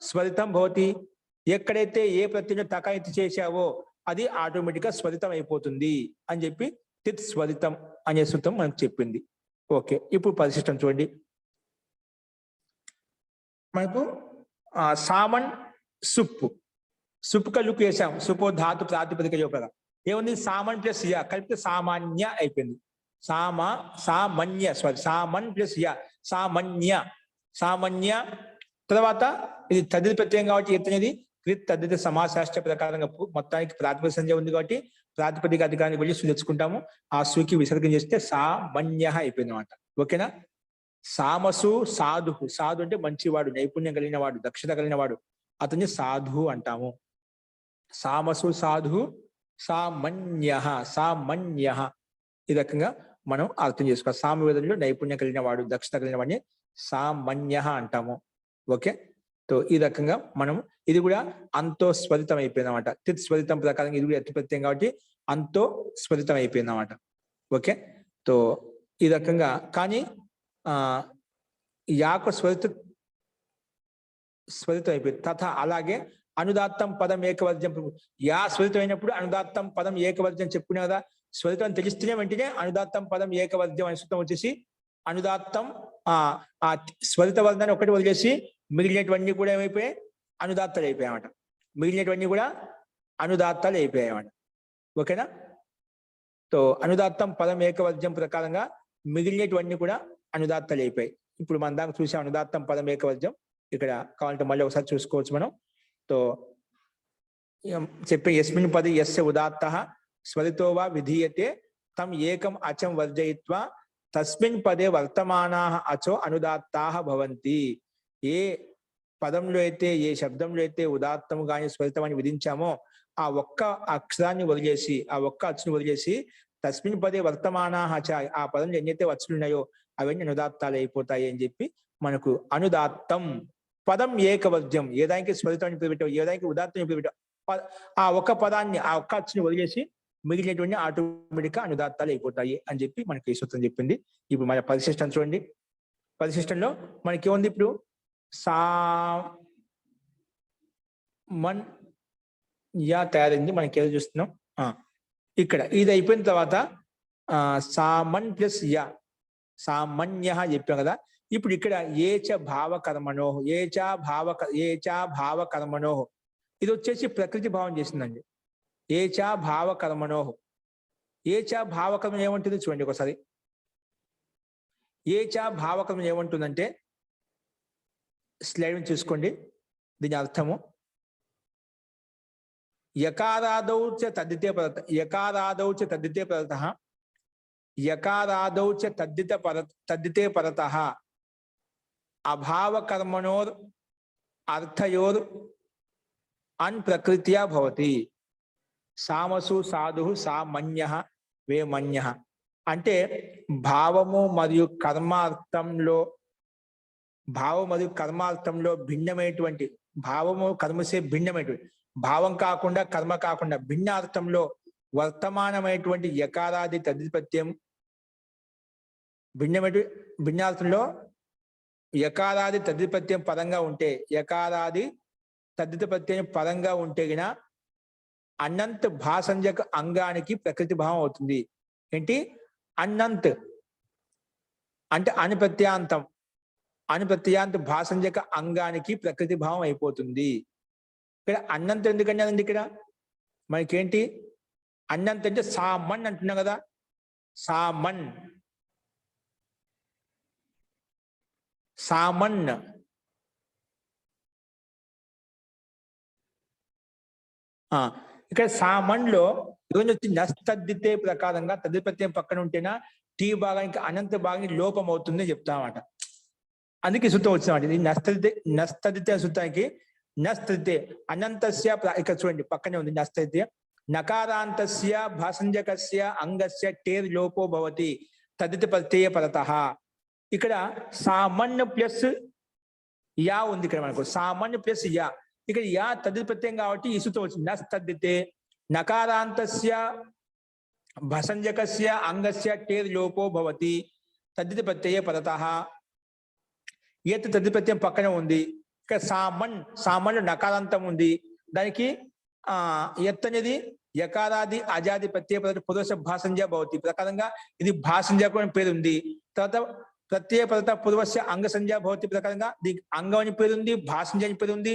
స్వరితం భవతి. ఎక్కడైతే ఏ ప్రత్యయం తకార ఇత్ చేశావో అది ఆటోమేటిక్ గా స్వరితం అయిపోతుంది అని చెప్పి తిత్ స్వరితం అనే సూత్రం మనకు చెప్పింది. ఓకే, ఇప్పుడు పరిశిష్టం చూడండి. మనకు సామన్ సుప్పు కలుపు వేసాం. సుపో ధాతు ప్రాతిపదిక యోగ ఏముంది? సామన్ ప్లస్ యా కలిపితే సామాన్య అయిపోయింది. సామాన్య సామన్ ప్లస్ యా సామాన్య. తర్వాత ఇది తద్దిత ప్రత్యయం కాబట్టి ఎత్తనేది కృత్ తద్దిత సమాశాస్త్ర ప్రకారంగా మొత్తానికి ప్రాతిపదిక సంజ్ఞ ఉంది కాబట్టి ప్రాతిపదిక అధికారానికి వెళ్ళి తెచ్చుకుంటాము. ఆ సుకి విసర్గం చేస్తే సామాన్య అయిపోయింది అనమాట. ఓకేనా? సామసు సాధు. సాధు అంటే మంచివాడు, నైపుణ్యం కలిగిన వాడు, దక్షత కలిగిన వాడు, అతన్ని సాధు అంటాము. సామసు సాధు సామాన్య ఈ రకంగా మనం అర్థం చేసుకోవాలి. సామవేదంలో నైపుణ్యం కలిగిన వాడు, దక్షత కలిగిన వాడిని సామాన్య అంటాము. ఓకే, తో ఈ రకంగా మనం ఇది కూడా అంతో స్వరితం అయిపోయింది అనమాట. తిత్ స్వరితం ప్రకారం ఇది కూడా ఎత్తు ప్రత్యయం కాబట్టి అంతో స్వరితం అయిపోయింది అనమాట. ఓకే, తో ఈ రకంగా కానీ యాకు స్వరితం అయిపోయింది. తథ అలాగే అనుదాత్తం పదం ఏకవచనం. యా స్వరితం అయినప్పుడు అనుదాత్తం పదం ఏకవచనం చెప్పుకునే కదా. స్వరితం తెలిస్తేనే వెంటనే అనుదాత్తం పదం ఏకవచనం అనే సూత్రం వచ్చేసి అనుదాత్తం ఆ స్వరిత వర్ణాన్ని ఒకటి వదిలేసి మిగిలినటువన్నీ కూడా ఏమైపోయాయి, అనుదాత్తాలు అయిపోయాయన్నమాట. మిగిలినటువన్నీ కూడా అనుదాత్తాలు అయిపోయాయన్నమాట. ఓకేనా? సో అనుదాత్తం పదం ఏకవచనం ప్రకారంగా మిగిలినటువన్నీ కూడా అనుదాత్తాలు అయిపోయాయి. ఇప్పుడు మన దాకా చూసే అనుదాత్తం పదం ఏకవచనం ఇక్కడ కావాలంటే మళ్ళీ ఒకసారి చూసుకోవచ్చు మనం. తో చెప్పే యస్మిన్ పది యస్య ఉదాత్తః స్వరితో వా విధీయతే తం ఏకం అచం వర్జయిత్వా తస్మిన్ పదే వర్తమానాః అచో అనుదాత్తాః భవంతి. ఏ పదంలో అయితే, ఏ శబ్దంలో అయితే ఉదాత్తము కానీ స్వరితం అని విధించామో ఆ ఒక్క అక్షరాన్ని వదిలేసి, ఆ ఒక్క అచ్చును వదిలేసి తస్మిన్ పదే వర్తమానాః చ, ఆ పదంలో ఎన్నైతే వచ్చులు ఉన్నాయో అవన్నీ అనుదాత్తాలు అయిపోతాయి అని చెప్పి మనకు అనుదాత్తం పదం ఏకవచనం. ఏదానికి స్వరితాన్ని పెట్టావు, ఏదానికి ఉదాత్తం పెట్టావు, ఆ ఒక్క పదాన్ని, ఆ ఒక్క అచ్చుని వదిలేసి మిగిలినటువంటి ఆటోమేటిక్ గా అనుదాత్తాలు అయిపోతాయి అని చెప్పి మనకి ఈ సూత్రం చెప్పింది. ఇప్పుడు మన పరిశిష్టం చూడండి. పరిశిష్టంలో మనకి ఏముంది ఇప్పుడు? సా మన్ యా తయారైంది. మనకి ఏదో చూస్తున్నాం ఇక్కడ. ఇది అయిపోయిన తర్వాత సామన్ ప్లస్ యా, సామాన్య చెప్పాం కదా. ఇప్పుడు ఇక్కడ ఏచ భావకర్మణో, ఏచా భావకర్మణో, ఇది వచ్చేసి ప్రకృతి భావం చేసిందండి. ఏచా భావకర్మణో, ఏచా భావకర్మం ఏమంటుంది చూడండి ఒకసారి. ఏచా భావకర్మం ఏమంటుందంటే స్లైడ్ చూసుకోండి. దీని అర్థము యకారాదౌ చ తద్దితే పరత, యకారాదౌ చ తద్దితే పరతః, యకారాదౌ చ తద్దితే పరతః అభావకర్మణోర్ అర్థయోర్ అన్ ప్రకృత్యా భవతి. సామసు సాధు సామన్యః వేమన్యః అంటే భావము మరియు కర్మార్థంలో, భావం మరియు కర్మార్థంలో భిన్నమైనటువంటి, భావము కర్మసే భిన్నమైనటువంటి, భావం కాకుండా కర్మ కాకుండా భిన్నార్థంలో వర్తమానమైనటువంటి యకారాది తద్ధిపత్యం, భిన్నార్థంలో యకారాది తద్ధిపత్యం పరంగా ఉంటే, యకారాది తద్ధిపత్యం పరంగా ఉంటే గిన అన్నంత్ భాసంజక అంగానికి ప్రకృతి భావం అవుతుంది. ఏంటి? అన్నంత్ అంటే అనుప్రత్యాంతం, అనుప్రత్యాంత భాసంజక అంగానికి ప్రకృతి భావం అయిపోతుంది. ఇక్కడ అన్నంత ఎందుకంటే అండి, ఇక్కడ మనకేంటి అన్నంత అంటే సామన్ అంటున్నాం కదా. సామన్, సామన్ ఇక్కడ సామన్లో వచ్చి నస్తద్దితే ప్రకారంగా తద్ధిపత్యం పక్కన ఉంటేనా టీ భాగానికి అనంత భాగానికి లోపం అవుతుంది చెప్తామన్నమాట. అందుకే సూత్రం వచ్చినమాట. ఇది నస్తదితే సూత్రానికి నస్తదితే అనంతస్య, ఇక్కడ చూడండి పక్కనే ఉంది నస్తదితే, నకారాంతస్య భాసంజకస్య అంగస్య టేర్ లోపో భవతి తద్దిత ప్రత్యయ పరతః. ఇక్కడ సామాన్య ప్లస్ యా ఉంది. ఇక్కడ మనకు సామాన్య ప్లస్ యా, ఇక్కడ యా తద్దిత ప్రత్యయం కాబట్టి ఈ సూత్రం వచ్చింది. నస్తద్దితే నకారాంతస్య భాసంజకస్య అంగస్య టేర్ లోపో భవతి తద్దిత ప్రత్యయ పరతః. ఏత తద్దిత ప్రత్యయం పక్కనే ఉంది. ఇక్కడ సామాన్య నకారాంతం ఉంది, దానికి ఎత్ అనేది యకారాది అజాది ప్రత్యయ పద పురుష భాసంజ భవతి ప్రకారంగా ఇది భాసంజకు అని పేరు ఉంది. తర్వాత ప్రత్యయ పద పురుష అంగ సంజ భవతి ప్రకారంగా దీనికి అంగం అని పేరు ఉంది, భాసంజ అని పేరు ఉంది,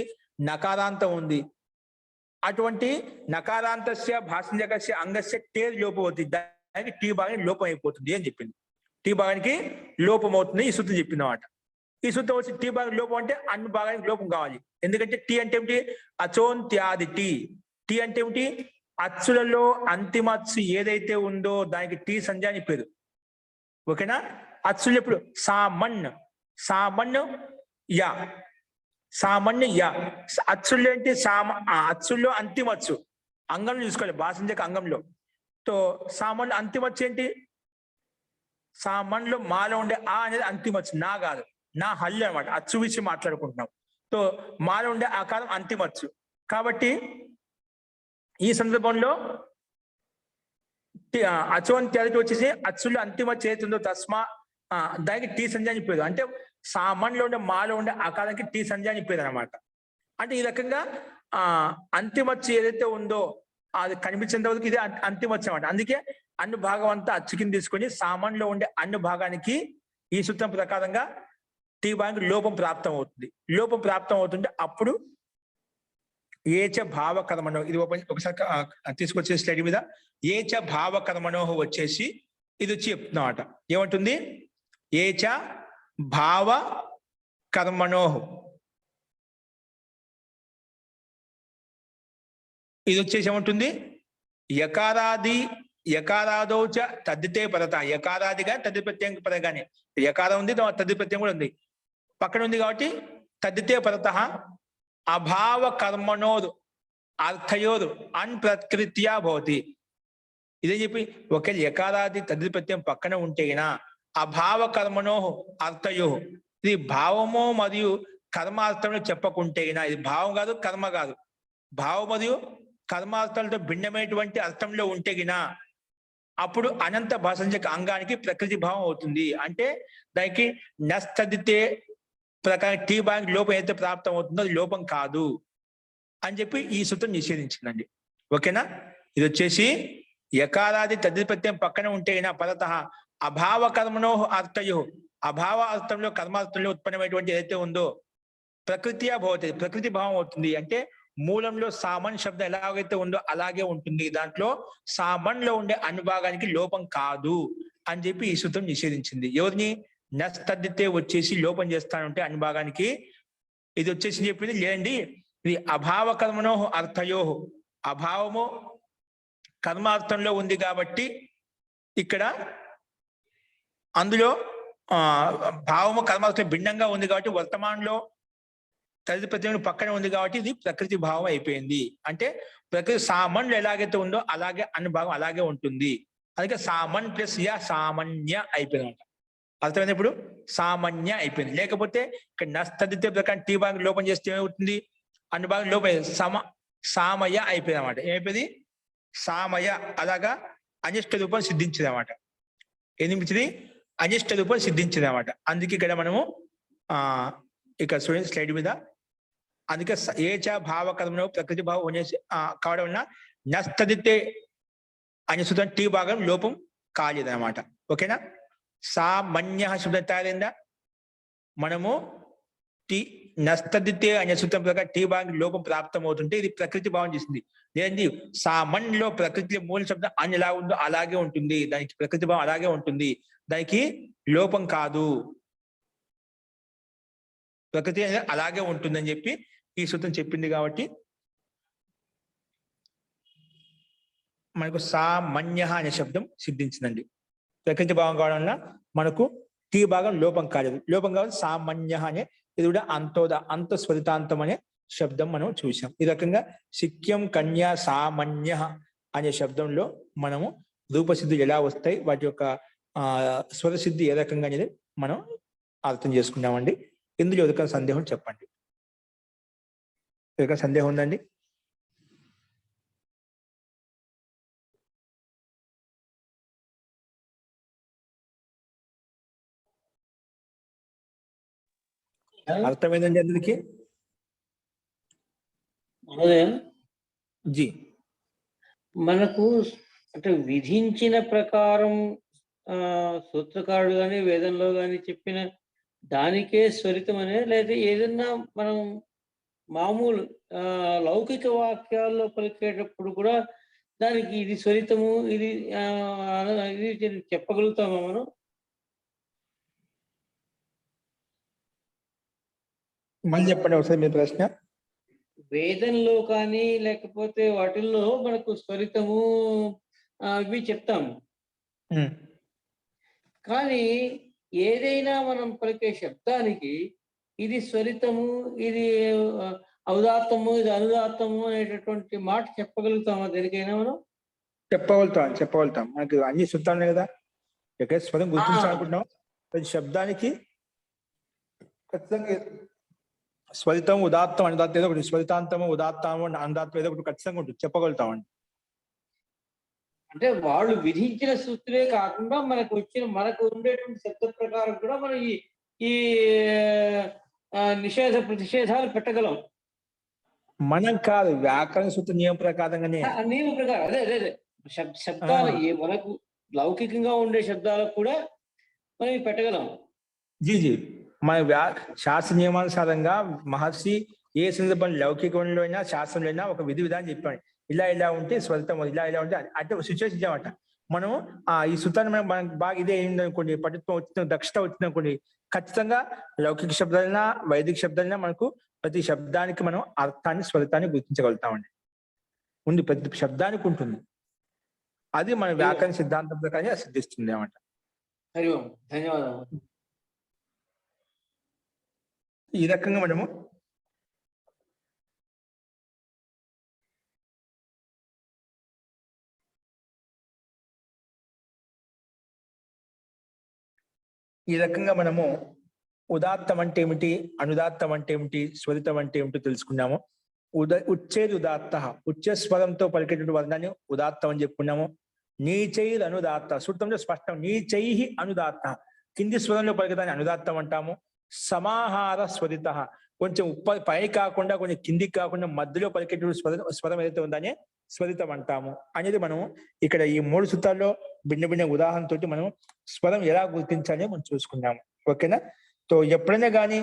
నకారాంతం ఉంది. అటువంటి నకారాంతస్య భాసంజకస్య అంగస్య టేర్ లోపవతి, దానికి టీ భాగానికి లోపం అయిపోతుంది అని చెప్పింది. టీ భాగానికి లోపం అవుతుంది ఈ సూత్రం చెప్పింది అన్నమాట. ఈ సూత్రం వచ్చి టీ భాగం లోపం అంటే అన్ని భాగానికి లోపం కావాలి. ఎందుకంటే టీ అంటే ఏమిటి? అచోంత్యాది టీ. టీ అంటే ఏమిటి? అచ్చులలో అంతిమ అచ్చు ఏదైతే ఉందో దానికి టీ సంజ అని పేరు. ఓకేనా? అచ్చులు ఎప్పుడు సామన్ యా, సామాన్య యా. అచ్చుల్లో ఏంటి? అచ్చుల్లో అంతిమ అచ్చు అంగంలో చూసుకోవాలి, భాషంజక అంగంలో. తో సామాన్య అంతిమ అచ్చు ఏంటి? సామాన్లో మాలో ఉండే ఆ అనేది అంతిమ అచ్చు, నా కాదు, నా హల్లు అనమాట. అచ్చు విషయం మాట్లాడుకుంటున్నాం. తో మాలో ఉండే ఆకారం అంతిమ అచ్చు. కాబట్టి ఈ సందర్భంలో అచోంత్యాదికి వచ్చేసి అచ్చుల్లో అంతిమ చేతుందో తస్మా దానికి టీ సంజ అని పేరు. అంటే సామాన్లో ఉండే మాలో ఉండే ఆకారానికి టీ సంజ అని పేరు అనమాట. అంటే ఈ రకంగా అంతిమచ్చు ఏదైతే ఉందో అది కనిపించేంత వరకు ఇది అంతిమచ్చు అన్నమాట. అందుకే అన్ని భాగం అంతా అచ్చు కింద తీసుకొని సామాన్లో ఉండే అన్ని భాగానికి ఈ సూత్రం ప్రకారంగా టీ భాగానికి లోపం ప్రాప్తం అవుతుంది. లోపం ప్రాప్తం అవుతుంటే అప్పుడు ఏచ భావకర్మణో, ఇది ఒకసారి తీసుకొచ్చే స్లైడ్ మీద ఏచ భావకర్మణో వచ్చేసి ఇది వచ్చి చెప్తున్నమాట. ఏమంటుంది? ఏచ భావ కర్మణో, ఇది వచ్చేసి ఏమంటుంది? యకారాదౌచ తద్దితే పరత, యకారాదిగా తద్ది ప్రత్యయం పదగానే యకారం ఉంది, తద్ది ప్రత్యయం కూడా ఉంది, పక్కన ఉంది కాబట్టి తద్దితే పరత అభావ కర్మణోరు అర్థయోరు అన్ప్రకృత్యా భవతి. ఇదే చెప్పి ఒకవేళ యకారాది తద్ది ప్రత్యయం పక్కన ఉంటేనా అభావ కర్మణో అర్థయో, ఇది భావము మరియు కర్మార్థంలో చెప్పకుంటేనా, ఇది భావం కాదు కర్మ కాదు, భావం మరియు కర్మార్థాలతో భిన్నమైనటువంటి అర్థంలో ఉంటేగినా అప్పుడు అనంత భాషంచక అంగానికి ప్రకృతి భావం అవుతుంది. అంటే దానికి నస్తదితే ప్రకారం టీ భాగానికి లోపం అయితే ప్రాప్తం అవుతుందో అది లోపం కాదు అని చెప్పి ఈ సూత్రం నిషేధించిందండి. ఓకేనా? ఇది వచ్చేసి యకారాది తద్ది ప్రత్యయం పక్కన ఉంటేగినా పరత అభావ కర్మణో అర్థయో, అభావ అర్థంలో కర్మార్థంలో ఉత్పన్నమైనటువంటి ఏదైతే ఉందో ప్రకృతియా భవతి, ప్రకృతి భావం అవుతుంది. అంటే మూలంలో సామన్ శబ్దం ఎలాగైతే ఉందో అలాగే ఉంటుంది, దాంట్లో సామన్లో ఉండే అనుభాగానికి లోపం కాదు అని చెప్పి ఈ సూత్రం నిషేధించింది. ఎవరిని? నస్తద్దితే వచ్చేసి లోపం చేస్తానంటే అనుభాగానికి. ఇది వచ్చేసి చెప్పింది లేదండి, ఇది అభావ కర్మణో అర్థయో, అభావము కర్మార్థంలో ఉంది కాబట్టి ఇక్కడ అందులో భావము కర్మార్థం భిన్నంగా ఉంది కాబట్టి వర్తమానంలో తల్లి ప్రత్యయం పక్కన ఉంది కాబట్టి ఇది ప్రకృతి భావం అయిపోయింది. అంటే ప్రకృతి సామన్లు ఎలాగైతే ఉందో అలాగే అనుభావం అలాగే ఉంటుంది. అందుకే సామన్ ప్లస్ యా సామాన్య అయిపోయింది. అర్థమైంది? ఇప్పుడు సామాన్య అయిపోయింది. లేకపోతే ఇక్కడ నస్తదితే ప్రకారం టీ భాగం లోపం చేస్తే ఏమవుతుంది? అనుభాగం లోపం సామయ అయిపోయింది అనమాట. ఏమైపోయింది? సామయ. అలాగా అనిష్ట రూపం సిద్ధించింది అనమాట. ఏమిచ్చింది? అనిష్ట రూపం సిద్ధించింది అనమాట. అందుకే ఇక్కడ మనము ఇక్కడ చూడండి స్లైడ్ మీద, అందుకే ఏచ భావకర్మలో ప్రకృతి భావం కావడం వలన నస్తదితే అనే సూత్రం టీ భాగం లోపం కాలేదన్నమాట. ఓకేనా? సామాన్య శబ్దం తయారైందా? మనము టీ నస్తదితే అనే సూత్రం ప్రకారం టీ భాగం లోపం ప్రాప్తం అవుతుంటే ఇది ప్రకృతి భావం చేసింది. లేదండి సామాన్యలో ప్రకృతి మూల శబ్దం అని ఎలా ఉందో అలాగే ఉంటుంది, దానికి ప్రకృతి భావం అలాగే ఉంటుంది, దానికి లోపం కాదు, ప్రకృతి అలాగే ఉంటుందని చెప్పి ఈ సూత్రం చెప్పింది. కాబట్టి మనకు సామాన్య అనే శబ్దం సిద్ధించిందండి. ప్రకృతి భావం కావడం వల్ల మనకు టీ భాగం లోపం కాలేదు. లోపం కావాలి సామాన్య అనే, ఇది కూడా అంతస్వరితాంతం అనే శబ్దం మనం చూసాం. ఈ రకంగా శిక్యం కన్యా సామాన్య అనే శబ్దంలో మనము రూపసిద్ధులు ఎలా వస్తాయి, వాటి యొక్క స్వరసిద్ధి ఏ రకంగా అనేది మనం అర్థం చేసుకున్నామండి. ఇందులో ఎవరికైనా సందేహం చెప్పండి. ఎవరికైనా సందేహం ఉందండి? అర్థమైందండి అందరికి? జీ మనకు అంటే విధించిన ప్రకారం సూత్రకారుడు కానీ వేదంలో కానీ చెప్పిన దానికే స్వరితం అనే, లేదా ఏదన్నా మనం మామూలు లౌకిక వాక్యాల్లో పలికేటప్పుడు కూడా దానికి ఇది స్వరితము ఇది చెప్పగలుగుతామా మనం? మళ్ళీ చెప్పండి ఒకసారి మీ ప్రశ్న. వేదంలో కానీ లేకపోతే వాటిల్లో మనకు స్వరితము ఇవి చెప్తాము, కానీ ఏదైనా మనం పలికే శబ్దానికి ఇది స్వరితము, ఇది ఔదాత్తము, ఇది అనుదాత్తము అనేటటువంటి మాట చెప్పగలుగుతామా? దేనికైనా మనం చెప్పగలుగుతాం. మనకి అన్ని సూత్రాలు కదా, ఎక్కడ స్వరం గుర్తించాలనుకుంటున్నాం ప్రతి శబ్దానికి ఖచ్చితంగా స్వరితం, ఉదాత్తం, అనుదాత్తం ఏదో ఒకటి, స్వరితాంతము, ఉదాత్తము, అనుదాత్తం ఏదో ఒకటి ఖచ్చితంగా ఉంటుంది, చెప్పగలుగుతామండి. అంటే వాళ్ళు విధించిన సూత్రే కాకుండా మనకు ఉండేటువంటి శబ్ద ప్రకారం కూడా మనం ఈ నిషేధాలు పెట్టగలం. మనం కాదు, వ్యాకరణ సూత్ర నియమం ప్రకారంగానే. నియమ ప్రకారం అదే అదే అదే శబ్దాలు మనకు లౌకికంగా ఉండే శబ్దాలకు కూడా మనం ఇవి పెట్టగలం. జీ మన శాస్త్ర నియమానుసారంగా మహర్షి ఏ సందర్భంలో లౌకికంలో అయినా శాస్త్రంలో అయినా ఒక విధి విధానం చెప్పాడు. ఇలా ఉంటే స్వల్తం, ఇలా ఉంటే అంటే సిచ్యువేషన్ ఇచ్చామట. మనం ఈ సూత్రాన్ని మనం బాగా ఇదే అయింది అనుకోండి, పటుత్వం వచ్చిన దక్షత వచ్చింది అనుకోండి, ఖచ్చితంగా లౌకిక శబ్దాలైనా వైదిక శబ్దాలైనా మనకు ప్రతి శబ్దానికి మనం అర్థాన్ని స్వరితాన్ని గుర్తించగలుగుతామండి. ఉంది, ప్రతి శబ్దానికి ఉంటుంది. అది మన వ్యాకరణ సిద్ధాంతం ప్రకారం సిద్ధిస్తుంది అన్నమాట. హరి ఓం, ధన్యవాదాలు. ఈ రకంగా మనము ఉదాత్తం అంటే ఏమిటి, అనుదాత్తం అంటే ఏమిటి, స్వరితం అంటే ఏమిటో తెలుసుకున్నాము. ఉచ్చేది ఉదాత్త, ఉచ్చ స్వరంతో పలికేటువంటి వర్ణాన్ని ఉదాత్తం అని చెప్పుకున్నాము. నీచైర్ అనుదాత్త, సూత్రంలో స్పష్టం, నీచైహి అనుదాత్త, కింది స్వరంలో పలికేదాన్ని అనుదాత్తం అంటాము. సమాహార స్వరిత, కొంచెం పై కాకుండా కొంచెం కిందికి కాకుండా మధ్యలో పలికేటువంటి స్వరం ఏదైతే ఉందనే స్వరితం అంటాము అనేది మనం ఇక్కడ ఈ 3 సూత్రాల్లో భిన్న ఉదాహరణతోటి మనం స్వరం ఎలా గుర్తించాలి మనం చూసుకున్నాము. ఓకేనా? సో ఎప్పుడైనా కానీ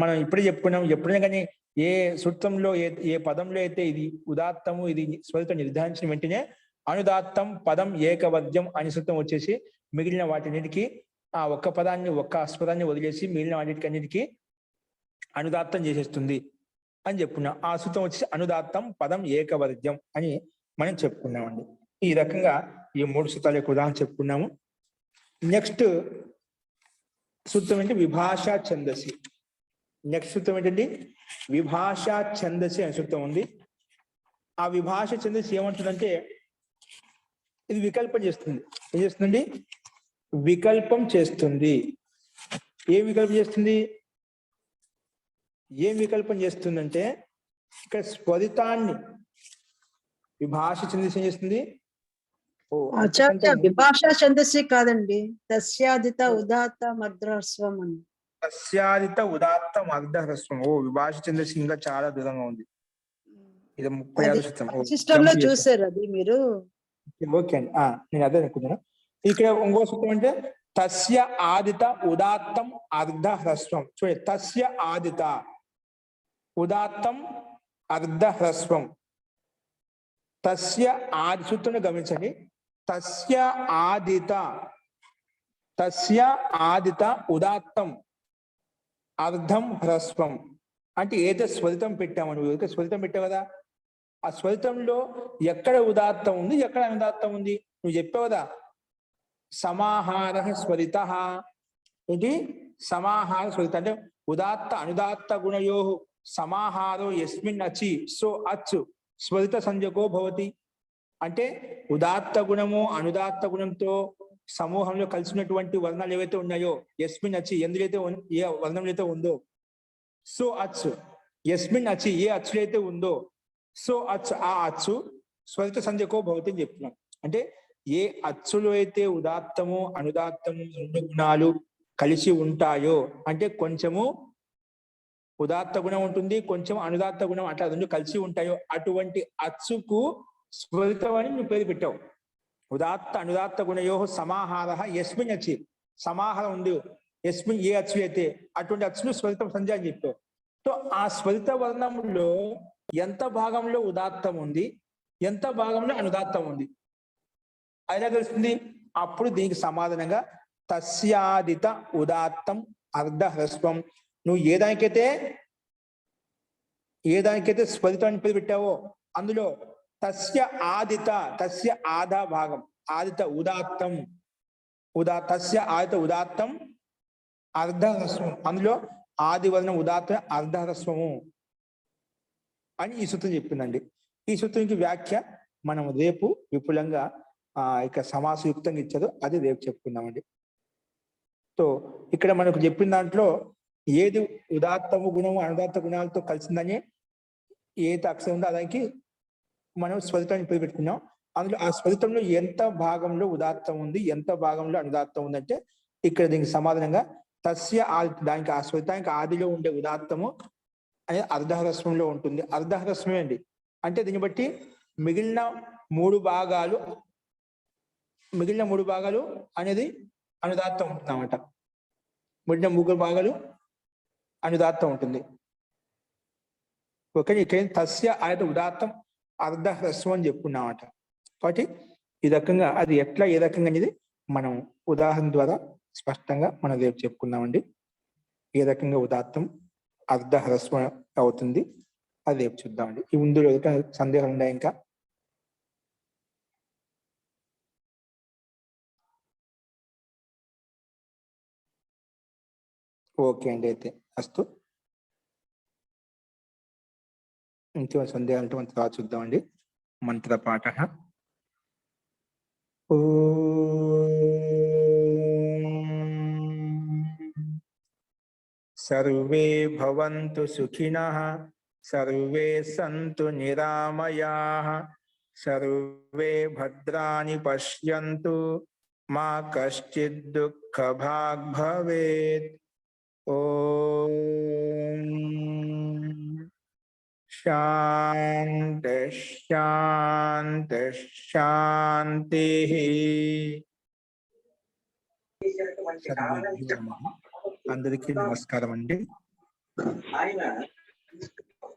మనం ఇప్పుడే చెప్పుకున్నాం, ఎప్పుడైనా కానీ ఏ సూత్రంలో ఏ పదంలో అయితే ఇది ఉదాత్తము ఇది స్వరితం నిర్ధారించిన వెంటనే అనుదాత్తం పదం ఏకవర్జ్యం అని సూత్రం వచ్చేసి మిగిలిన వాటిన్నిటికీ ఆ ఒక్క పదాన్ని ఒక్క అస్పదాన్ని వదిలేసి మిగిలిన వాటికన్నిటికీ అనుదాత్తం చేసేస్తుంది అని చెప్పుకున్నాం. ఆ సూత్రం వచ్చేసి అనుదాత్తం పదం ఏకవర్జ్యం అని మనం చెప్పుకున్నామండి. ఈ రకంగా ఈ 3 సూత్రాల యొక్క ఉదాహరణ చెప్పుకున్నాము. నెక్స్ట్ సూత్రం ఏంటి, విభాషా ఛందసి. నెక్స్ట్ సూత్రం ఏంటండి, విభాషా ఛందసి అనే సూత్రం ఉంది. ఆ విభాష ఛందసి ఏమంటుందంటే ఇది వికల్పం చేస్తుంది. ఏం చేస్తుందండి? వికల్పం చేస్తుంది. ఏం వికల్పం చేస్తుంది? ఏం వికల్పం చేస్తుందంటే ఇక్కడ స్వరితాన్ని విభాష ఛందసి ఏం చేస్తుంది? ఆచార్య విభాషా ఛందస్సి కాదండి, తస్యాదిత ఉదాత్త మర్దహ్రస్వం అని. తస్యాదిత ఉదాత్త మర్దహ్రస్వం. విభాష ఛందసి ఇంకా చాలా దూరంగా ఉంది. ఇది 36 సూత్రం. సిస్టమ్ లో చూసారు అది మీరు? ఓకే అండి, నేను అదే అనుకుంటున్నాను. ఇక్కడ ఇంకో సూత్రం అంటే తస్య ఆదిత ఉదాత్తం అర్ధహ్రస్వం. చూడండి, తస్య ఆదిత ఉదాత్తం అర్ధహ్రస్వం. తస్య ఆది సూత్రం గమనించండి. తస్య ఆదిత ఉదాత్తం అర్ధం హ్రస్వం అంటే ఏదో స్వరితం పెట్టాము. నువ్వు స్వరితం పెట్టావు కదా, ఆ స్వరితంలో ఎక్కడ ఉదాత్తం ఉంది ఎక్కడ అనుదాత్తం ఉంది నువ్వు చెప్పావు కదా. సమాహార స్వరిత ఏంటి? సమాహార స్వరిత అంటే ఉదాత్త అనుదాత్త గుణయో సమాహారో యస్మిన్ అచి సో అచ్చు స్వరిత సంజ్ఞకో భవతి. అంటే ఉదాత్త గుణము అనుదాత్త గుణంతో సమూహంలో కలిసినటువంటి వర్ణాలు ఏవైతే ఉన్నాయో యస్మిన్ అచి ఎందులైతే ఏ వర్ణంలో అయితే ఉందో సో అచ్చు యస్మిన్ అచి ఏ అచ్చులో అయితే ఉందో సో అచ్చు ఆ అచ్చు స్వరిత సంజ్ఞకో భవతి అని చెప్తున్నాం. అంటే ఏ అచ్చులో అయితే ఉదాత్తము అనుదాత్తము 2 గుణాలు కలిసి ఉంటాయో అంటే కొంచెము ఉదాత్త గుణం ఉంటుంది, కొంచెం అనుదాత్త గుణం అట్లా 2 కలిసి ఉంటాయో అటువంటి అచ్చుకు స్వరితం అని నువ్వు పేరు పెట్టావు. ఉదాత్త అనుదాత్త గుణయో సమాహార యస్మిన్ అచ్చి సమాహారం ఉంది యస్మిన్ ఏ అచ్చు అయితే అటువంటి అచ్చును స్వరితం సంజ్ఞ అని చెప్పావు. సో ఆ స్వరిత వర్ణంలో ఎంత భాగంలో ఉదాత్తం ఉంది ఎంత భాగంలో అనుదాత్తం ఉంది అయినా తెలుస్తుంది. అప్పుడు దీనికి సమాధానంగా తస్యాదిత ఉదాత్తం అర్ధహ్రస్వం. నువ్వు ఏ దానికైతే స్వరితాన్ని పేరు పెట్టావో అందులో తస్య ఆదా భాగం ఆదిత ఉదాత్తం తస్య ఆదిత ఉదాత్తం అర్ధహ్రస్వం అందులో ఆది వర్ణం ఉదాత్త అర్ధహ్రస్వము అని ఈ సూత్రం చెప్పిందండి. ఈ సూత్రానికి వ్యాఖ్య మనం రేపు విపులంగా ఇక సమాసయుక్తంగా ఇచ్చారు అది రేపు చెప్పుకుందామండి. సో ఇక్కడ మనకు చెప్పిన దాంట్లో ఏది ఉదాత్తము గుణము అనుదాత్త గుణాలతో కలిసిందని ఏది అక్షరం ఉందో దానికి మనం స్వరితాన్ని పేరు పెట్టుకున్నాం. అందులో ఆ స్వరితంలో ఎంత భాగంలో ఉదాత్తం ఉంది ఎంత భాగంలో అనుదాత్తం ఉందంటే ఇక్కడ దీనికి సమాధానంగా తస్య దానికి ఆ స్వరితానికి ఆదిలో ఉండే ఉదాత్తము అనేది అర్ధహ్రస్వంలో ఉంటుంది. అర్ధహ్రస్వమే అండి. అంటే దీన్ని బట్టి మిగిలిన మూడు భాగాలు అనేది అనుదాత్తం ఉంటుంది అన్నమాట. మిగిలిన ముగ్గురు భాగాలు అనుదాత్తం ఉంటుంది. ఓకే, ఇక్కడ తస్య అనేది ఉదాత్తం అర్ధహ్రస్వం అని చెప్పుకున్నామట. కాబట్టి ఈ రకంగా అది ఎట్లా ఏ రకంగా అనేది మనం ఉదాహరణ ద్వారా స్పష్టంగా మనం రేపు చెప్పుకుందామండి. ఏ రకంగా ఉదాత్తం అర్ధహ్రస్వం అవుతుంది అది రేపు చూద్దామండి. ఈ ముందు సందేహాలు ఉన్నాయి ఇంకా? ఓకే అండి, అయితే అస్తు. ఇంకో సందేహాలు అంటే మనం తర్వాత చూద్దామండి. మంత్రపాఠ. సర్వే భవంతు సుఖినః, సర్వే సంతు నిరామయాః, సర్వే భద్రాణి పశ్యంతు, మా కశ్చిద్ దుఃఖభాగ్ భవేత్. ఓం శాంతి శాంతి శాంతి. అందరికీ నమస్కారం అండి.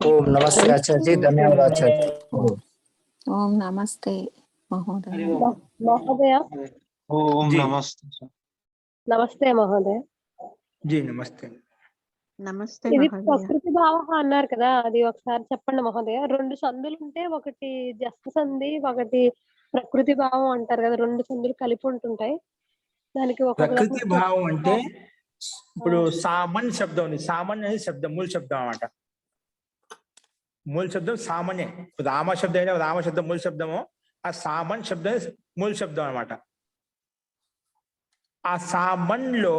ఓం నమస్తే ఆచార్య, ధన్యవాదాలు ఆచార్య. ఓం నమస్తే మహోదయ. మహోదయ ఓం నమస్తే. నమస్తే మహోదయ. జీ నమస్తే. నమస్తే ఇది మహోదయ. ప్రకృతి భావ అన్నారు కదా, అది ఒకసారి చెప్పండి మహోదయ. రెండు సందులు ఉంటే ఒకటి జస్త సంధి, ఒకటి ప్రకృతి భావం అంటారు కదా, రెండు సందులు కలిపి ఉంటుంటాయి. దానికి ఒక ప్రకృతి భావం అంటే ఇప్పుడు సామన్ శబ్దం ఉంది. సామన్ అనేది శబ్దం, మూల శబ్దం అన్నమాట. మూల శబ్దం సామాన్య. రామ శబ్దం అయినా రామ శబ్దం మూల శబ్దము, ఆ సామన్ శబ్దం మూల శబ్దం అన్నమాట. ఆ సామన్ లో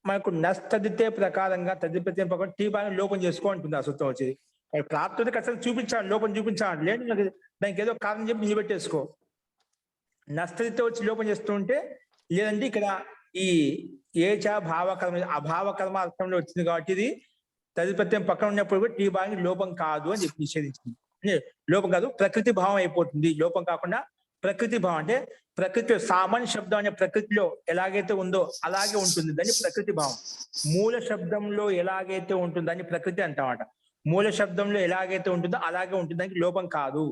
మనకు నస్తదితే ప్రకారంగా తదిపతి ప్రకారం టీ బాగా లోపం చేసుకో ఉంటుంది. ఆ సూత్రం వచ్చేది ప్రాప్తికి అసలు చూపించాలి, లోపం చూపించాలి. లేదు దానికి ఏదో కారణం చెప్పి నిలబెట్టేసుకో. నస్తదితే వచ్చి లోపం చేస్తూ ఉంటే, లేదంటే ఇక్కడ ఈ ఏచ భావకర్మ అభావకర్మ అర్థంలో వచ్చింది కాబట్టి ఇది తదిపత్యం పక్కన ఉన్నప్పుడు కూడా టీ బాగా లోపం కాదు అని చెప్పి నిషేధించింది. లోపం కాదు, ప్రకృతి భావం అయిపోతుంది. లోపం కాకుండా ప్రకృతి భావం అంటే ప్రకృతి సామాన్య శబ్దం అనే ప్రకృతిలో ఎలాగైతే ఉందో అలాగే ఉంటుంది, దాన్ని ప్రకృతి భావం. మూల శబ్దంలో ఎలాగైతే ఉంటుందో దాన్ని ప్రకృతి అంటామట. మూల శబ్దంలో ఎలాగైతే ఉంటుందో అలాగే ఉంటుంది, దానికి లోపం కాదు.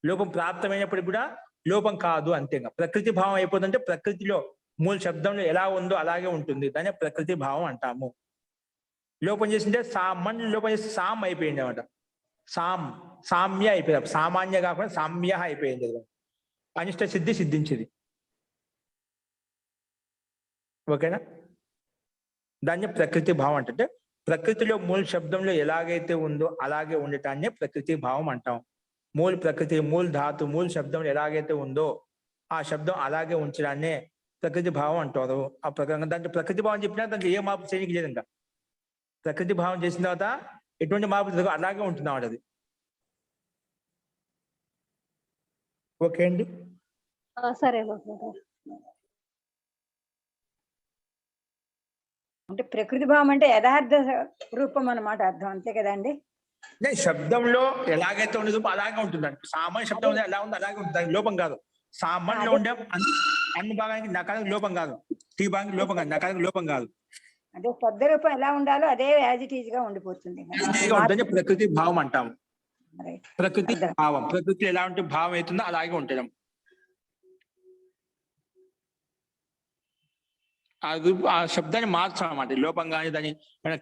లోపం ప్రాప్తమైనప్పటికీ కూడా లోపం కాదు, అంతేగా. ప్రకృతి భావం అయిపోతుందంటే ప్రకృతిలో మూల శబ్దంలో ఎలా ఉందో అలాగే ఉంటుంది, దాన్ని ప్రకృతి భావం అంటాము. లోపం చేసింటే సామన్ లోపం చేసి సామ్ అయిపోయింది అనమాట. సామ్య అయిపోయింది. సామాన్య కాకుండా సామ్య అయిపోయింది. అనిష్ట సిద్ధి సిద్ధించింది. ఓకేనా? దాన్ని ప్రకృతి భావం అంటే ప్రకృతిలో మూల శబ్దంలో ఎలాగైతే ఉందో అలాగే ఉండటాన్ని ప్రకృతి భావం అంటాం. మూల ప్రకృతి, మూల ధాతు, మూల శబ్దంలో ఎలాగైతే ఉందో ఆ శబ్దం అలాగే ఉంచడాన్నే ప్రకృతి భావం అంటారు. ఆ ప్రకారంగా దాంట్లో ప్రకృతి భావం చెప్పినా దాంట్లో ఏ మార్పు చేయడానికి లేదు. ఇంకా ప్రకృతి భావం చేసిన తర్వాత ఎటువంటి మార్పు అలాగే ఉంటుంది అన్నమాట అది. ఓకే అండి, సరే. అంటే ప్రకృతి భావం అంటే యథార్థ రూపం అన్నమాట, అర్థం అంతే కదండి. శబ్దంలో ఎలాగైతే ఉండదు అలాగే ఉంటుందండి. సామాన్య శబ్దం ఎలా ఉందో అలాగే ఉంటుంది, లోపం కాదు. సామాన్యంలో ఉండే అన్ని భాగానికి నకారానికి లోపం కాదు, టీ భాగానికి లోపం కాదు, నకారానికి లోపం కాదు. అదే శబ్ద రూపం ఎలా ఉండాలో అదే యాజ్ ఇట్ ఈజ్ గా ఉండిపోతుంది. ప్రకృతి భావం అంటాము. ప్రకృతి భావం, ప్రకృతి ఎలా ఉంటే భావం అవుతుందో అలాగే ఉండడం. ఆ శబ్దాన్ని మార్చడం అన్నమాట. లోపం కానీ దాన్ని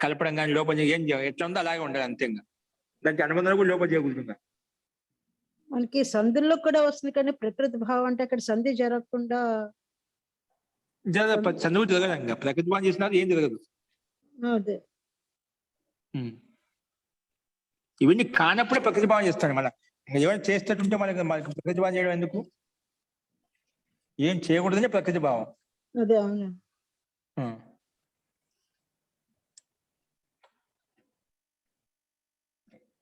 కలపడం కానీ లోపం ఏం ఎట్లా ఉందో అలాగే ఉండాలి, అంతేగా. దానికి అనుబంధంగా కూడా లోపం చేయకూడదు. మనకి సంధుల్లో కూడా వస్తుంది, కానీ ప్రకృతి భావం అంటే అక్కడ సంధి జరగకుండా చదువు జరగదు. ఇంకా ప్రకృతి భావం చేసినా ఏం జరగదు. అదే ఇవన్నీ కానప్పుడే ప్రకృతి భావం చేస్తాడు. మళ్ళీ ఏమైనా చేస్తేటుంటే మనకి ప్రకృతి భావం చేయడం ఎందుకు? ఏం చేయకూడదని ప్రకృతి భావం. అదే అవును.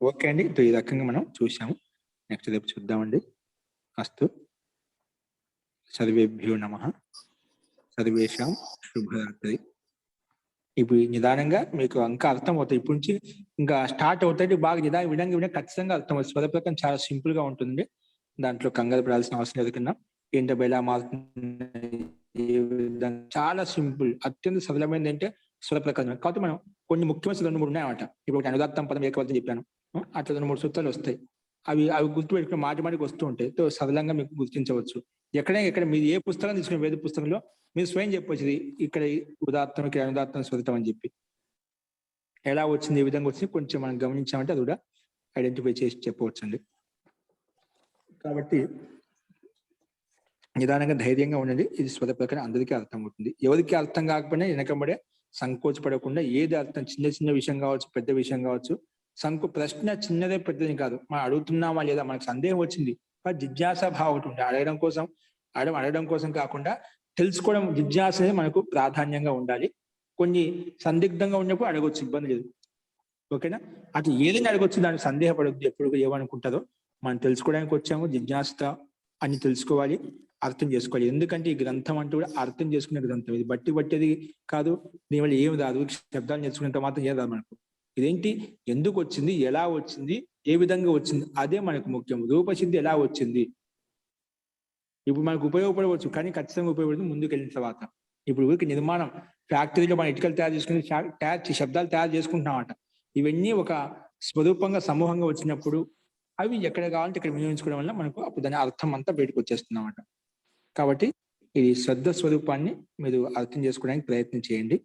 ఓకే అండి, ఈ రకంగా మనం చూసాము. నెక్స్ట్ రేపు చూద్దామండి. అస్తు. సర్వేభ్యో నమః. సర్వేషాం శుభరాత్రి. ఇప్పుడు నిదానంగా మీకు ఇంకా అర్థం అవుతాయి. ఇప్పటి నుంచి ఇంకా స్టార్ట్ అవుతాయి. బాగా విధంగా ఖచ్చితంగా అర్థం అవుతుంది. స్వర ప్రకారం చాలా సింపుల్ గా ఉంటుంది. దాంట్లో కంగారు పడాల్సిన అవసరం లేదు కన్నా. ఏంటో ఎలా మారుతుంది, ఏ విధంగా చాలా సింపుల్, అత్యంత సరళమైనది అంటే స్వర ప్రకారం. కాబట్టి మనం కొన్ని ముఖ్యమైన 2-3 ఉన్నాయన్నమాట. ఇప్పుడు ఒకటి అనుదాత్తం పదం ఏకవచనం చెప్పాను, అట్లా 2-3 సూత్రాలు వస్తాయి. అవి గుర్తు పెట్టుకుని మాటికి వస్తూ ఉంటాయి. తో సరళంగా మీకు గుర్తించవచ్చు. ఎక్కడ మీరు ఏ పుస్తకం తీసుకునే వేద పుస్తకంలో మీరు స్వయం చెప్పవచ్చు, ఇది ఇక్కడ ఉదాత్తం, ఇక్కడ అనుదాత్తం, స్వరితం అని చెప్పి. ఎలా వచ్చింది, ఏ విధంగా వచ్చింది కొంచెం మనం గమనించామంటే అది కూడా ఐడెంటిఫై చేసి చెప్పవచ్చు అండి. కాబట్టి నిదానంగా ధైర్యంగా ఉండండి. ఇది స్వర ప్రకారం అందరికీ అర్థం అవుతుంది. ఎవరికి అర్థం కాకపోయినా వెనకబడే సంకోచపడకుండా ఏది అర్థం, చిన్న విషయం కావచ్చు, పెద్ద విషయం కావచ్చు, ప్రశ్న చిన్నదే పెద్దది కాదు, మనం అడుగుతున్నామా లేదా, మనకు సందేహం వచ్చింది, జిజ్ఞాస భావం ఒకటి ఉండాలి. అడగడం కోసం కాకుండా తెలుసుకోవడం, జిజ్ఞాస అనేది మనకు ప్రాధాన్యంగా ఉండాలి. కొన్ని సందిగ్ధంగా ఉన్నప్పుడు అడగొచ్చు, ఇబ్బంది లేదు. ఓకేనా? అటు ఏదైనా అడగొచ్చు, దానికి సందేహపడద్దు. ఎప్పుడు ఏమనుకుంటారో మనం తెలుసుకోవడానికి వచ్చాము, జిజ్ఞాస అని తెలుసుకోవాలి, అర్థం చేసుకోవాలి. ఎందుకంటే ఈ గ్రంథం అంటూ కూడా అర్థం చేసుకునే గ్రంథం. ఇది బట్టేది కాదు, దీనివల్ల ఏమి రాదు, శబ్దాలు నేర్చుకునేంత మాత్రం ఏం రాదు మనకు. ఇదేంటి, ఎందుకు వచ్చింది, ఎలా వచ్చింది, ఏ విధంగా వచ్చింది, అదే మనకు ముఖ్యం. రూపసిద్ధి ఎలా వచ్చింది ఇప్పుడు మనకు ఉపయోగపడవచ్చు, కానీ ఖచ్చితంగా ఉపయోగపడుతుంది ముందుకు వెళ్ళిన తర్వాత. ఇప్పుడు ఊరికి నిర్మాణం, ఫ్యాక్టరీలో మనం ఇటుకలు తయారు చేసుకుని శబ్దాలు తయారు చేసుకుంటున్నామట. ఇవన్నీ ఒక స్వరూపంగా సమూహంగా వచ్చినప్పుడు అవి ఎక్కడ కావాలంటే ఇక్కడ వినియోగించుకోవడం వల్ల మనకు అప్పుడు దాని అర్థం అంతా బయటకు వచ్చేస్తుందన్నమాట. కాబట్టి ఇది శ్రద్ధ స్వరూపాన్ని మీరు అర్థం చేసుకోవడానికి ప్రయత్నం చేయండి.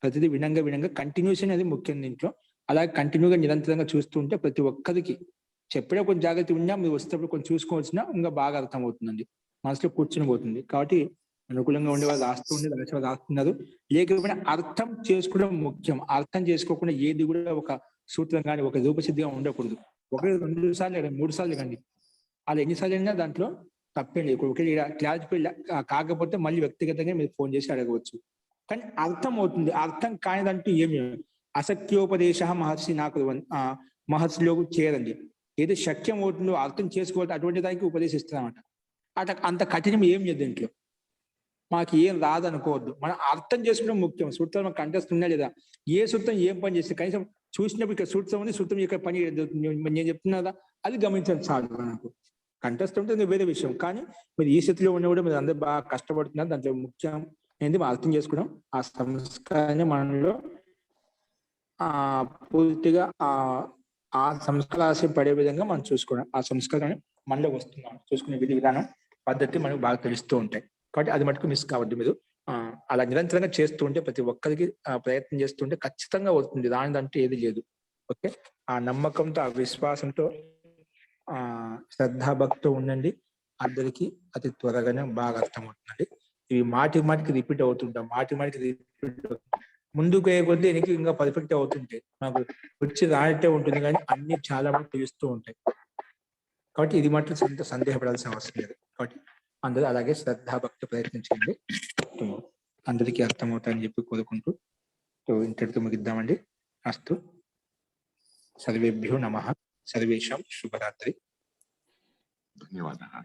ప్రతిదీ వినంగా కంటిన్యూషన్ అనేది ముఖ్యం దీంట్లో. అలాగే కంటిన్యూగా నిరంతరంగా చూస్తూ ఉంటే ప్రతి ఒక్కరికి చెప్పే కొంచెం జాగ్రత్త ఉన్నా, మీరు వచ్చేటప్పుడు కొంచెం చూసుకోవచ్చినా ఇంకా బాగా అర్థం అవుతుందండి, మనసులో కూర్చుని పోతుంది. కాబట్టి అనుకూలంగా ఉండేవాళ్ళు రాస్తున్నారు, లేకపోయినా అర్థం చేసుకోవడం ముఖ్యం. అర్థం చేసుకోకుండా ఏది కూడా ఒక సూత్రం కానీ ఒక రూపసిద్ధిగా ఉండకూడదు. 1-2 సార్లు 3 సార్లు కండి, అలా ఎన్నిసార్లు అయినా దాంట్లో తప్పేండి. ఒకవేళ క్లారిఫై కాకపోతే మళ్ళీ వ్యక్తిగతంగా మీరు ఫోన్ చేసి అడగవచ్చు. కానీ అర్థం అవుతుంది. అర్థం కానిదంటూ ఏమి అసత్యోపదేశ మహర్షిలో చేయదండి. ఏదో శక్యం అవుతుందో అర్థం చేసుకోవాలి అటువంటి దానికి ఉపదేశిస్తామన్నమాట. అంత కఠినం ఏం లేదు దీంట్లో. మాకు ఏం రాదనుకోవద్దు, మనం అర్థం చేసుకోవడం ముఖ్యం. సూత్రం మనకు కంటెస్ట్ లేదా, ఏ సూత్రం ఏం పని చేస్తే, కనీసం చూసినప్పుడు ఇక్కడ సూత్రం ఉంది, సూత్రం ఇక్కడ పని నేను చెప్తున్నా అది గమనించండి చాలు. మనకు కంటెస్ట్ ఉంటే వేరే విషయం, కానీ మీరు ఈ స్థితిలో ఉన్న కూడా మీరు అందరూ బాగా కష్టపడుతున్నారు. దాంట్లో ముఖ్యం ఏంటి, మనం అర్థం చేసుకోవడం. ఆ సంస్కారాన్ని మనలో పూర్తిగా ఆ సంస్కారం పడే విధంగా మనం చూసుకోవడం, ఆ సంస్కారాన్ని మనలో వస్తున్నాం చూసుకునే విధానం, పద్ధతి మనకు బాగా తెలుస్తూ ఉంటాయి. కాబట్టి అది మటుకు మిస్ కావద్దు. మీరు అలా నిరంతరంగా చేస్తూ ఉంటే, ప్రతి ఒక్కరికి ప్రయత్నం చేస్తుంటే ఖచ్చితంగా వస్తుంది. దానిదంటూ ఏది లేదు. ఓకే, ఆ నమ్మకంతో, ఆ విశ్వాసంతో, శ్రద్ధాభక్తితో ఉండండి. అందరికీ అతి త్వరగానే బాగా అర్థమవుతుందండి. ఇవి మాటికి రిపీట్ అవుతుంటాం, మాటికి రిపీట్ ముందుకు వేయకొద్దీ ఎనికి ఇంకా పర్ఫెక్ట్ అవుతుంటాయి. నాకు వచ్చి రానట్టే ఉంటుంది, కానీ అన్ని చాలా మంది తెలుస్తూ ఉంటాయి. కాబట్టి ఇది మాత్రం సందేహపడాల్సిన అవసరం లేదు. కాబట్టి అందరూ అలాగే శ్రద్ధాభక్తి ప్రయత్నించండి, అందరికీ అర్థమవుతాయని చెప్పి కోరుకుంటూ ఇంతటితో ముగిద్దామండి. అస్తు. సర్వేభ్యో నమః. సర్వేషాం శుభరాత్రి.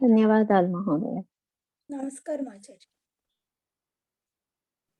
ధన్యవాదాలు మహోదయ. నమస్కారం ఆచార్య.